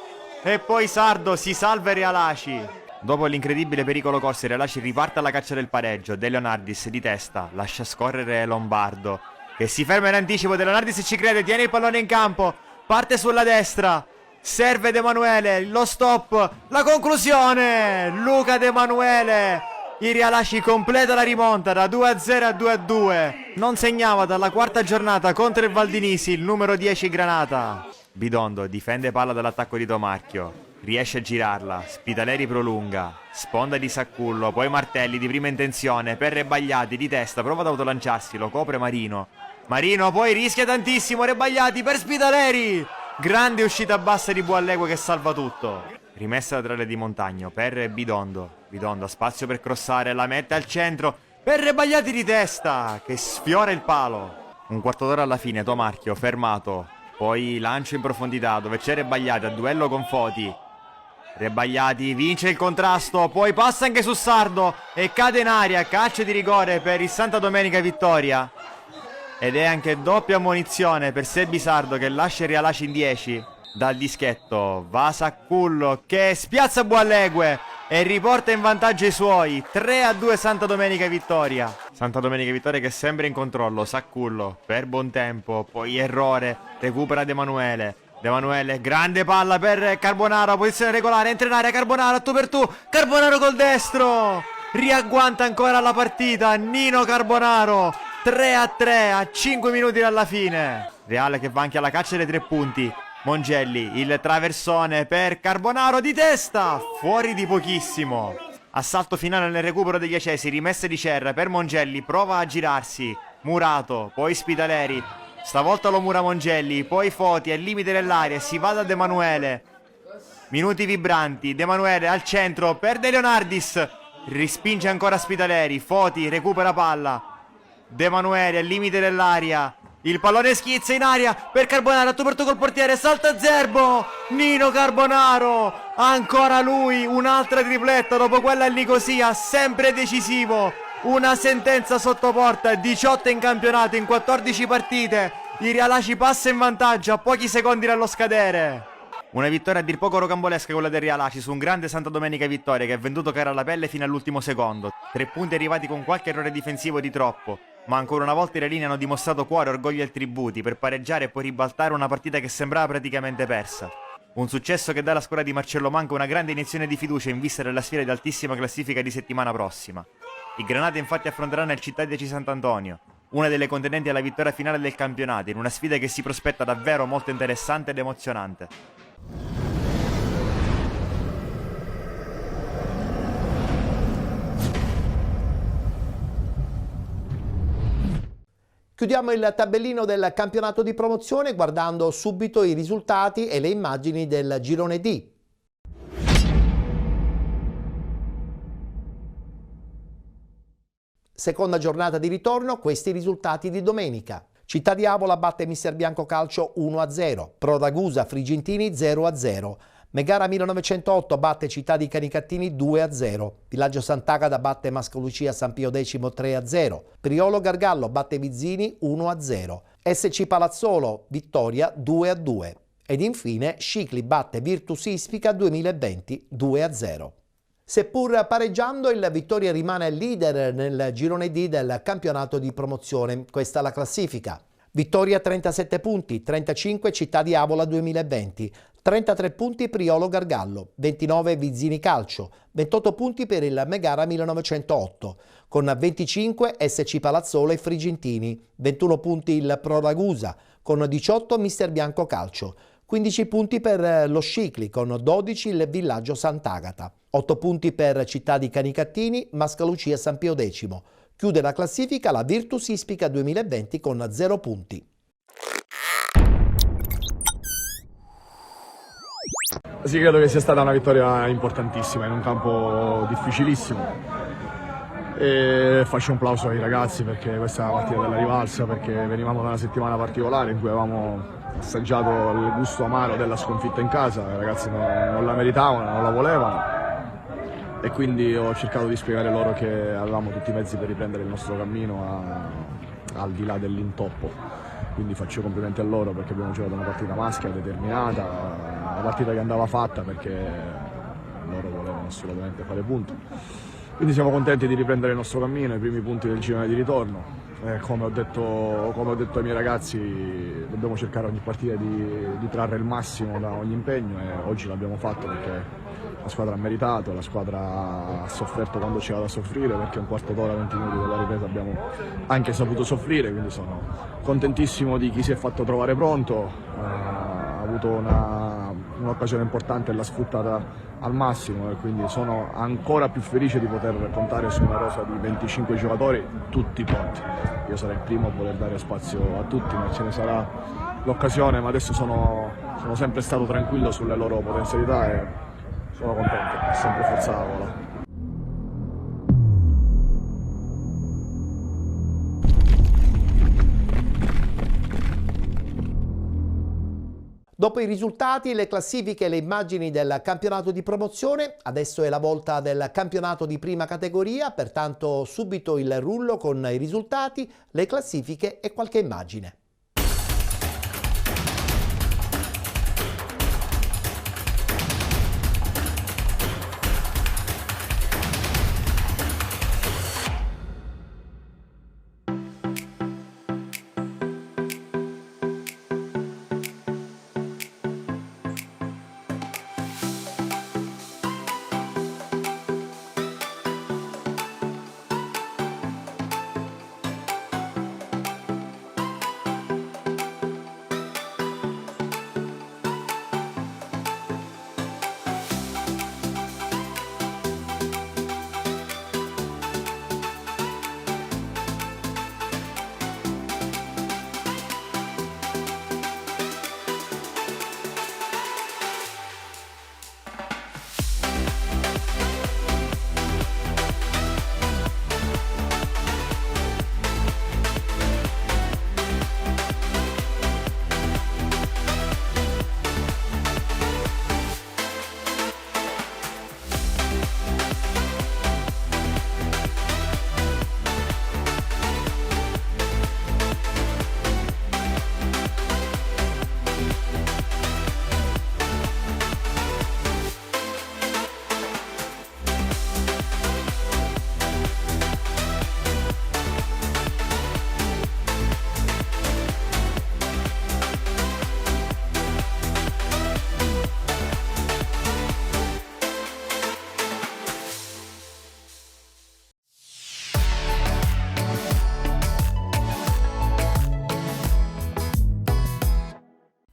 E poi Sardo si salva il Real Aci. Dopo l'incredibile pericolo corso il Real Aci riparte alla caccia del pareggio. De Leonardis di testa lascia scorrere Lombardo che si ferma in anticipo. De Leonardis ci crede, tiene il pallone in campo, parte sulla destra, serve De Emanuele, lo stop, la conclusione, Luca De Emanuele. Il Real Aci completa la rimonta da 2-0 a 2-2. Non segnava dalla quarta giornata contro il Valdinisi il numero 10 Granata. Bidondo difende palla dall'attacco di Tomarchio, riesce a girarla, Spitaleri prolunga, sponda di Saccullo, poi Martelli di prima intenzione per Rebagliati di testa, prova ad autolanciarsi, lo copre Marino. Marino poi rischia tantissimo, Rebagliati per Spitaleri. Grande uscita bassa di Buallegua che salva tutto. Rimessa laterale di Montagno per Bidondo. Bidondo ha spazio per crossare, la mette al centro per Rebagliati di testa che sfiora il palo. Un quarto d'ora alla fine, Tomarchio fermato, poi lancio in profondità dove c'è Rebagliati a duello con Foti. Rebagliati vince il contrasto, poi passa anche su Sardo e cade in aria, calcio di rigore per il Santa Domenica Vittoria. Ed è anche doppia ammonizione per Sebi Sardo che lascia il Real Aci in 10. Dal dischetto va Saccullo che spiazza Buallegue e riporta in vantaggio i suoi. 3-2 Santa Domenica Vittoria. Santa Domenica Vittoria che sembra in controllo. Saccullo per buon tempo, poi errore, recupera De Emanuele. De Emanuele, grande palla per Carbonaro, posizione regolare, entra in area Carbonaro, tu per tu, Carbonaro col destro. Riagguanta ancora la partita Nino Carbonaro. 3-3 a 5 minuti dalla fine. Reale che va anche alla caccia dei 3 punti. Mongelli, il traversone per Carbonaro di testa, fuori di pochissimo. Assalto finale nel recupero degli accesi, rimessa di Cerra per Mongelli, prova a girarsi, Murato, poi Spitaleri, stavolta lo mura Mongelli, poi Foti al limite dell'area, si va da De Emanuele. Minuti vibranti, De Emanuele al centro per De Leonardis, rispinge ancora Spitaleri, Foti recupera palla, De Emanuele al limite dell'area. Il pallone schizza in aria per Carbonaro, a tu per tu col portiere, salta Zerbo, Nino Carbonaro, ancora lui, un'altra tripletta dopo quella a Nicosia, sempre decisivo, una sentenza sotto porta, 18 in campionato in 14 partite, il Real Aci passa in vantaggio a pochi secondi dallo scadere. Una vittoria a dir poco rocambolesca quella del Real Aci su un grande Santa Domenica Vittoria che ha venduto cara alla pelle fino all'ultimo secondo, 3 punti arrivati con qualche errore difensivo di troppo. Ma ancora una volta i realini hanno dimostrato cuore, orgoglio e tributi per pareggiare e poi ribaltare una partita che sembrava praticamente persa. Un successo che dà alla squadra di Marcello Manca una grande iniezione di fiducia in vista della sfida di altissima classifica di settimana prossima. I Granate infatti affronteranno il Città di Sant'Antonio, una delle contendenti alla vittoria finale del campionato, in una sfida che si prospetta davvero molto interessante ed emozionante. Chiudiamo il tabellino del campionato di promozione guardando subito i risultati e le immagini del girone D. Seconda giornata di ritorno, questi risultati di domenica. Città di Avola batte Mister Bianco Calcio 1-0, Pro Ragusa Frigentini 0-0. Megara 1908 batte Città di Canicattini 2-0, Villaggio Sant'Agata batte Mascalucia San Pio X 3-0, Priolo Gargallo batte Vizzini 1-0, SC Palazzolo Vittoria 2-2 ed infine Scicli batte Virtus Ispica 2020 2-0. Seppur pareggiando, il Vittoria rimane leader nel girone D del campionato di promozione, questa è la classifica. Vittoria 37 punti, 35 Città di Avola 2020, 33 punti Priolo Gargallo, 29 Vizzini Calcio, 28 punti per il Megara 1908, con 25 SC Palazzolo e Frigentini, 21 punti il Pro Ragusa, con 18 Mister Bianco Calcio, 15 punti per lo Scicli, con 12 il Villaggio Sant'Agata, 8 punti per Città di Canicattini, Mascalucia San Pio X. Chiude la classifica la Virtus Ispica 2020 con 0 punti. Sì, credo che sia stata una vittoria importantissima in un campo difficilissimo e faccio un plauso ai ragazzi perché questa è la partita della rivalsa, perché venivamo da una settimana particolare in cui avevamo assaggiato il gusto amaro della sconfitta in casa, i ragazzi non la meritavano, non la volevano e quindi ho cercato di spiegare loro che avevamo tutti i mezzi per riprendere il nostro cammino al di là dell'intoppo. Quindi faccio complimenti a loro perché abbiamo giocato una partita maschia, determinata, una partita che andava fatta perché loro volevano assolutamente fare punti. Quindi siamo contenti di riprendere il nostro cammino, i primi punti del girone di ritorno. Come ho detto ai miei ragazzi, dobbiamo cercare ogni partita di trarre il massimo da ogni impegno e oggi l'abbiamo fatto perché la squadra ha meritato, la squadra ha sofferto quando c'era da soffrire, perché un quarto d'ora, 20 minuti della ripresa abbiamo anche saputo soffrire, quindi sono contentissimo di chi si è fatto trovare pronto, ha avuto un'occasione importante e l'ha sfruttata al massimo e quindi sono ancora più felice di poter contare su una rosa di 25 giocatori tutti pronti. Io sarei il primo a voler dare spazio a tutti, ma ce ne sarà l'occasione, ma adesso sono sempre stato tranquillo sulle loro potenzialità e sono contento, è sempre forza Avola. Dopo i risultati, le classifiche e le immagini del campionato di promozione, adesso è la volta del campionato di prima categoria, pertanto subito il rullo con i risultati, le classifiche e qualche immagine.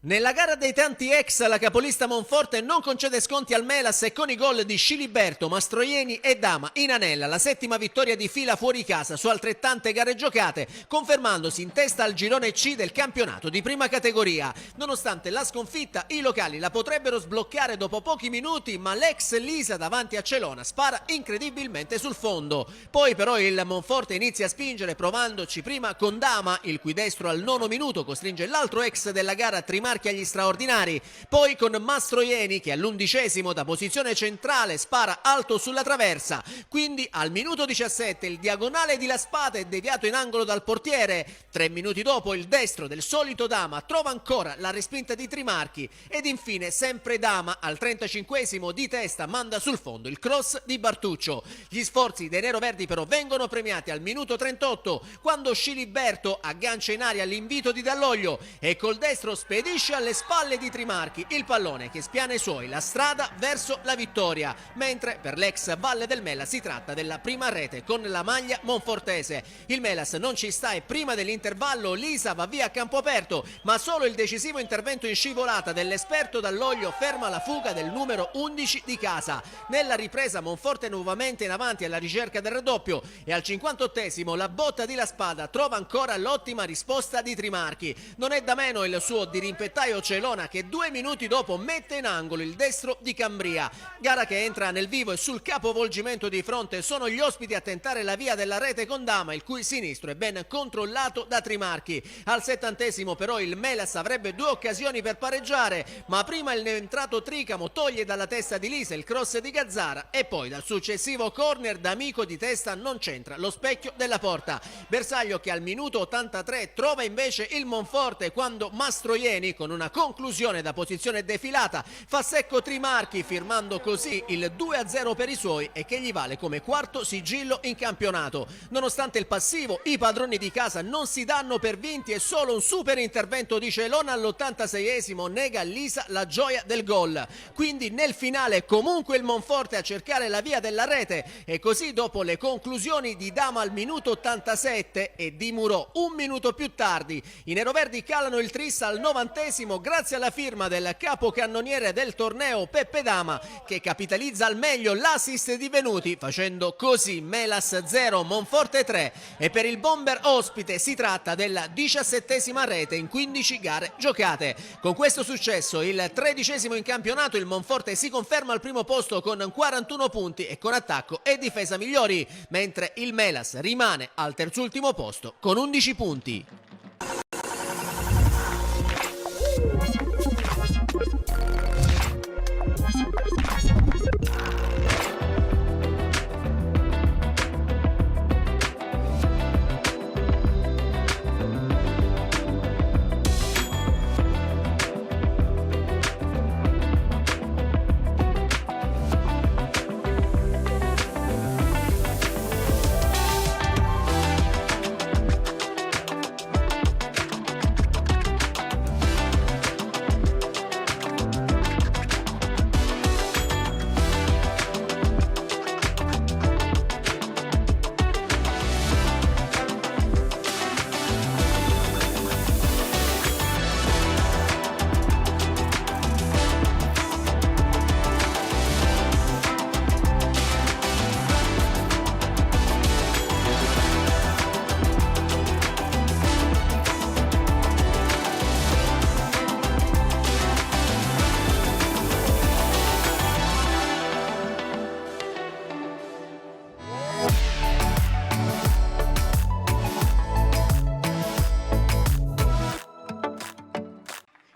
Nella gara dei tanti ex, la capolista Monforte non concede sconti al Melas e con i gol di Sciliberto, Mastroieni e Dama in Anella, la settima vittoria di fila fuori casa su altrettante gare giocate, confermandosi in testa al girone C del campionato di prima categoria. Nonostante la sconfitta, i locali la potrebbero sbloccare dopo pochi minuti, ma l'ex Lisa davanti a Celona spara incredibilmente sul fondo. Poi però il Monforte inizia a spingere provandoci prima con Dama, il cui destro al 9° minuto costringe l'altro ex della gara a trimare Trimarchi agli straordinari, poi con Mastroianni che all'11° da posizione centrale spara alto sulla traversa, quindi al minuto 17 il diagonale di La Spada è deviato in angolo dal portiere, 3 minuti dopo il destro del solito Dama trova ancora la respinta di Trimarchi ed infine sempre Dama al 35° di testa manda sul fondo il cross di Bartuccio. Gli sforzi dei neroverdi però vengono premiati al minuto 38 quando Sciliberto aggancia in aria l'invito di Dall'Oglio e col destro spedisce alle spalle di Trimarchi il pallone che spiana i suoi la strada verso la vittoria, mentre per l'ex Valle del Mela si tratta della prima rete con la maglia monfortese. Il Melas non ci sta e prima dell'intervallo Lisa va via a campo aperto, ma solo il decisivo intervento in scivolata dell'esperto Dall'Oglio ferma la fuga del numero 11 di casa. Nella ripresa Monforte nuovamente in avanti alla ricerca del raddoppio e al 58° la botta di La Spada trova ancora l'ottima risposta di Trimarchi. Non è da meno il suo dirimpettaio Celona che 2 minuti dopo mette in angolo il destro di Cambria. Gara che entra nel vivo e sul capovolgimento di fronte sono gli ospiti a tentare la via della rete con Dama, il cui sinistro è ben controllato da Trimarchi. Al 70° però il Melas avrebbe 2 occasioni per pareggiare, ma prima il neoentrato Tricamo toglie dalla testa di Lisa il cross di Gazzara e poi dal successivo corner D'Amico di testa non c'entra lo specchio della porta. Bersaglio che al minuto 83 trova invece il Monforte quando Mastroianni con una conclusione da posizione defilata fa secco Trimarchi, firmando così il 2-0 per i suoi e che gli vale come quarto sigillo in campionato. Nonostante il passivo, i padroni di casa non si danno per vinti e solo un super intervento di Celona all'86° nega a Lisa la gioia del gol. Quindi nel finale comunque il Monforte a cercare la via della rete e così dopo le conclusioni di Dama al minuto 87 e di Murò un minuto più tardi, i neroverdi calano il tris al 90° grazie alla firma del capocannoniere del torneo Peppe Dama che capitalizza al meglio l'assist di Venuti facendo così Melas 0 Monforte 3 e per il bomber ospite si tratta della 17ª rete in 15 gare giocate. Con questo successo il 13° in campionato il Monforte si conferma al primo posto con 41 punti e con attacco e difesa migliori, mentre il Melas rimane al terzultimo posto con 11 punti.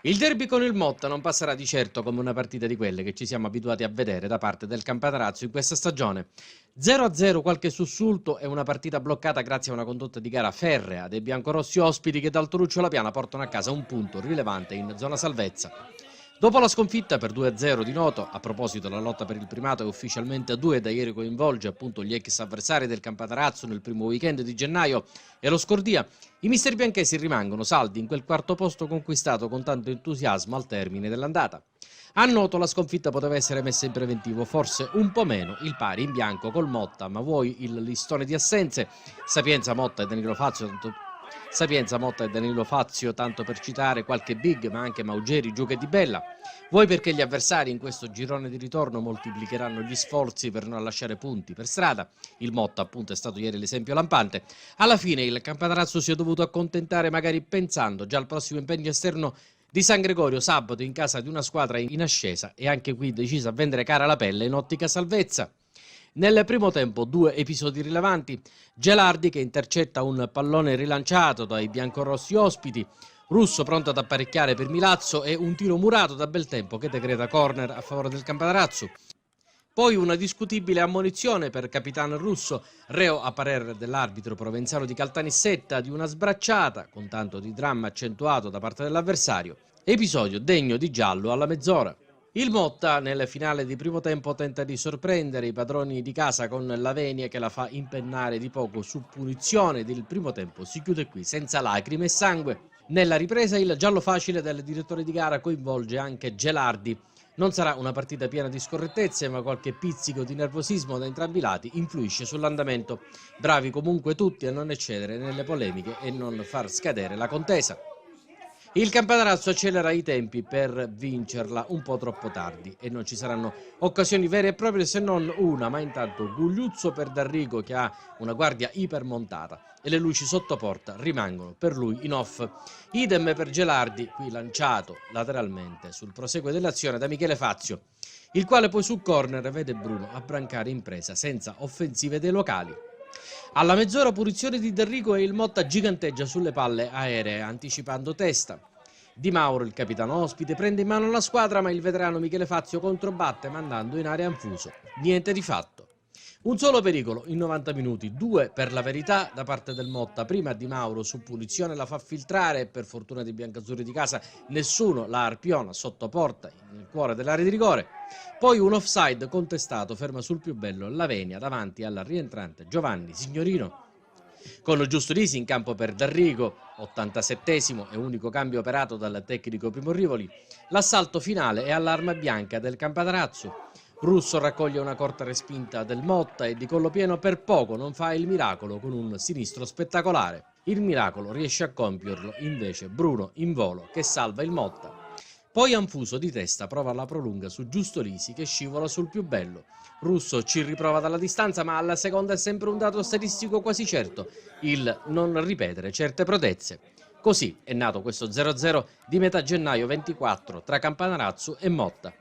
Il derby con il Motta non passerà di certo come una partita di quelle che ci siamo abituati a vedere da parte del Campanarazzo in questa stagione. 0-0, qualche sussulto e una partita bloccata grazie a una condotta di gara ferrea dei biancorossi ospiti che dal Toruccio La Piana portano a casa un punto rilevante in zona salvezza. Dopo la sconfitta per 2-0 di Noto, a proposito la lotta per il primato è ufficialmente a 2 da ieri coinvolge appunto gli ex avversari del Campanarazzo nel primo weekend di gennaio e lo Scordia, i mister bianchesi rimangono saldi in quel quarto posto conquistato con tanto entusiasmo al termine dell'andata. A Noto la sconfitta poteva essere messa in preventivo, forse un po' meno il pari in bianco col Motta, ma vuoi il listone di assenze, Sapienza, Motta e Danilo Fazio, tanto per citare qualche big, ma anche Maugeri, Giuca e Di Bella. Vuoi perché gli avversari in questo girone di ritorno moltiplicheranno gli sforzi per non lasciare punti per strada. Il Motta appunto è stato ieri l'esempio lampante. Alla fine il Campanarazzo si è dovuto accontentare magari pensando già al prossimo impegno esterno di San Gregorio sabato in casa di una squadra in ascesa e anche qui decisa a vendere cara la pelle in ottica salvezza. Nel primo tempo 2 episodi rilevanti, Gelardi che intercetta un pallone rilanciato dai biancorossi ospiti, Russo pronto ad apparecchiare per Milazzo e un tiro murato da Beltempo che decreta corner a favore del Campanarazzo. Poi una discutibile ammonizione per capitano Russo, reo a parere dell'arbitro Provenzano di Caltanissetta di una sbracciata, con tanto di dramma accentuato da parte dell'avversario. Episodio degno di giallo alla mezz'ora. Il Motta nel finale di primo tempo tenta di sorprendere i padroni di casa con Lavenia che la fa impennare di poco su punizione ed il primo tempo si chiude qui senza lacrime e sangue. Nella ripresa il giallo facile del direttore di gara coinvolge anche Gelardi. Non sarà una partita piena di scorrettezze, ma qualche pizzico di nervosismo da entrambi i lati influisce sull'andamento. Bravi comunque tutti a non eccedere nelle polemiche e non far scadere la contesa. Il Campanarazzo accelera i tempi per vincerla un po' troppo tardi e non ci saranno occasioni vere e proprie se non una, ma intanto Gugliuzzo per D'Arrigo che ha una guardia ipermontata e le luci sotto porta rimangono per lui in off. Idem per Gelardi, qui lanciato lateralmente sul proseguo dell'azione da Michele Fazio, il quale poi su corner vede Bruno abbrancare in presa senza offensive dei locali. Alla mezz'ora punizione di D'Arrigo e il Motta giganteggia sulle palle aeree anticipando testa. Di Mauro, il capitano ospite, prende in mano la squadra ma il veterano Michele Fazio controbatte mandando in area Anfuso. Niente di fatto. Un solo pericolo in 90 minuti, 2 per la verità da parte del Motta. Prima Di Mauro su punizione la fa filtrare e per fortuna dei biancazzurri di casa nessuno la arpiona sotto porta nel cuore dell'area di rigore. Poi un offside contestato ferma sul più bello Lavenia davanti al rientrante Giovanni Signorino. Con Giustolisi in campo per D'Arrigo, 87esimo e unico cambio operato dal tecnico Primo Rivoli, l'assalto finale è all'arma bianca del Campanarazzo. Russo raccoglie una corta respinta del Motta e di collo pieno per poco non fa il miracolo con un sinistro spettacolare. Il miracolo riesce a compierlo invece Bruno in volo che salva il Motta. Poi Anfuso di testa prova la prolunga su Giustolisi che scivola sul più bello. Russo ci riprova dalla distanza ma alla seconda è sempre un dato statistico quasi certo, il non ripetere certe prodezze. Così è nato questo 0-0 di metà gennaio 24 tra Campanarazzo e Motta.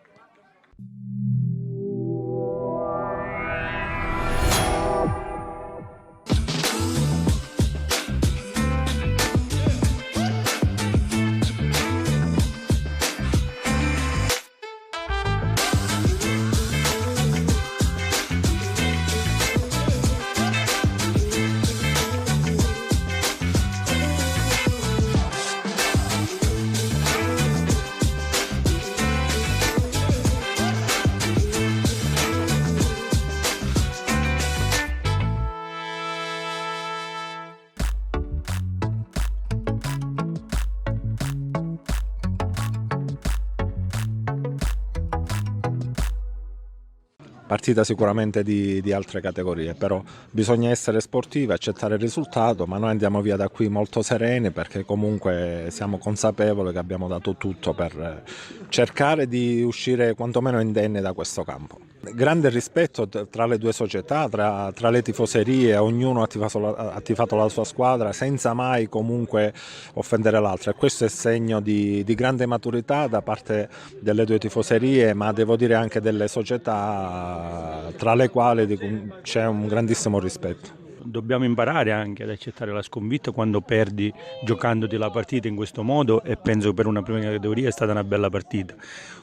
Partita sicuramente di altre categorie, però bisogna essere sportivi, accettare il risultato, ma noi andiamo via da qui molto sereni perché comunque siamo consapevoli che abbiamo dato tutto per cercare di uscire quantomeno indenni da questo campo. Grande rispetto tra le due società, tra le tifoserie, ognuno ha tifato la sua squadra senza mai comunque offendere l'altra e questo è segno di grande maturità da parte delle due tifoserie, ma devo dire anche delle società tra le quali c'è un grandissimo rispetto. Dobbiamo imparare anche ad accettare la sconfitta quando perdi giocandoti la partita in questo modo e penso che per una prima categoria è stata una bella partita.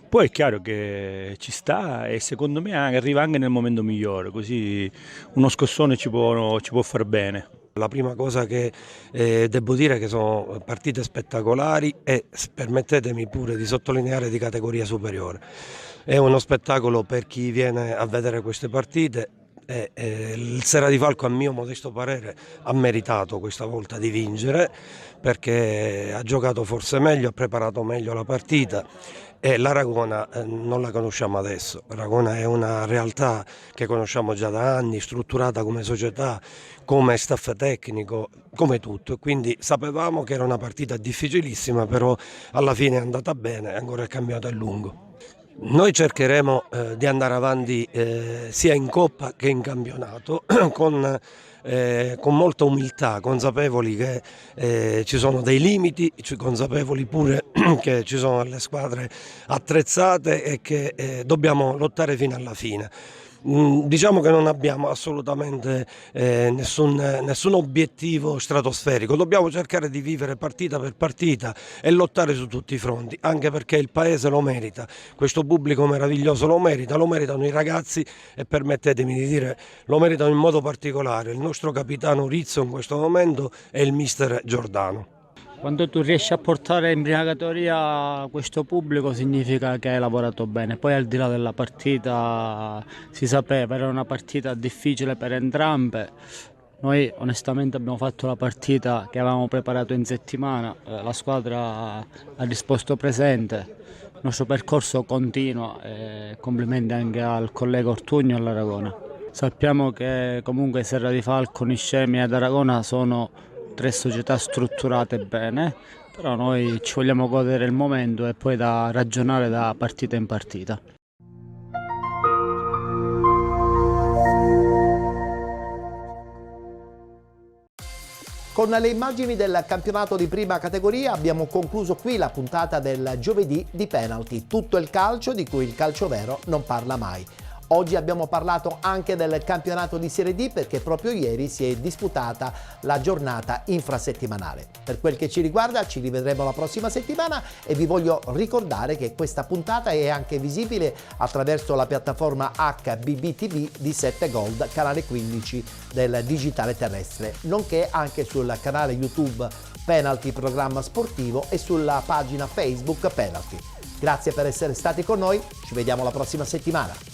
Poi è chiaro che ci sta e secondo me arriva anche nel momento migliore, così uno scossone ci può far bene. La prima cosa che devo dire è che sono partite spettacolari e permettetemi pure di sottolineare di categoria superiore. È uno spettacolo per chi viene a vedere queste partite. Il Serra di Falco a mio modesto parere ha meritato questa volta di vincere perché ha giocato forse meglio, ha preparato meglio la partita e l'Aragona non la conosciamo adesso. L'Aragona è una realtà che conosciamo già da anni, strutturata come società, come staff tecnico, come tutto, quindi sapevamo che era una partita difficilissima, però alla fine è andata bene, ancora il campionato è lungo. Noi cercheremo di andare avanti sia in Coppa che in campionato con molta umiltà, consapevoli che ci sono dei limiti, consapevoli pure che ci sono delle squadre attrezzate e che dobbiamo lottare fino alla fine. Diciamo che non abbiamo assolutamente nessun obiettivo stratosferico, dobbiamo cercare di vivere partita per partita e lottare su tutti i fronti, anche perché il Paese lo merita, questo pubblico meraviglioso lo meritano i ragazzi e permettetemi di dire lo meritano in modo particolare il nostro capitano Rizzo in questo momento e il mister Giordano. Quando tu riesci a portare in prima categoria questo pubblico significa che hai lavorato bene. Poi al di là della partita si sapeva, era una partita difficile per entrambe. Noi onestamente abbiamo fatto la partita che avevamo preparato in settimana, la squadra ha risposto presente, il nostro percorso continua e complimenti anche al collega Ortugno e all'Aragona. Sappiamo che comunque Serra di Falconi, Scemi ed Aragona sono 3 società strutturate bene, però noi ci vogliamo godere il momento e poi da ragionare da partita in partita. Con le immagini del campionato di prima categoria abbiamo concluso qui la puntata del giovedì di Penalty, tutto il calcio di cui il calcio vero non parla mai. Oggi abbiamo parlato anche del campionato di Serie D perché proprio ieri si è disputata la giornata infrasettimanale. Per quel che ci riguarda ci rivedremo la prossima settimana e vi voglio ricordare che questa puntata è anche visibile attraverso la piattaforma HBB-TV di 7 Gold, canale 15 del digitale terrestre, nonché anche sul canale YouTube Penalty Programma Sportivo e sulla pagina Facebook Penalty. Grazie per essere stati con noi, ci vediamo la prossima settimana.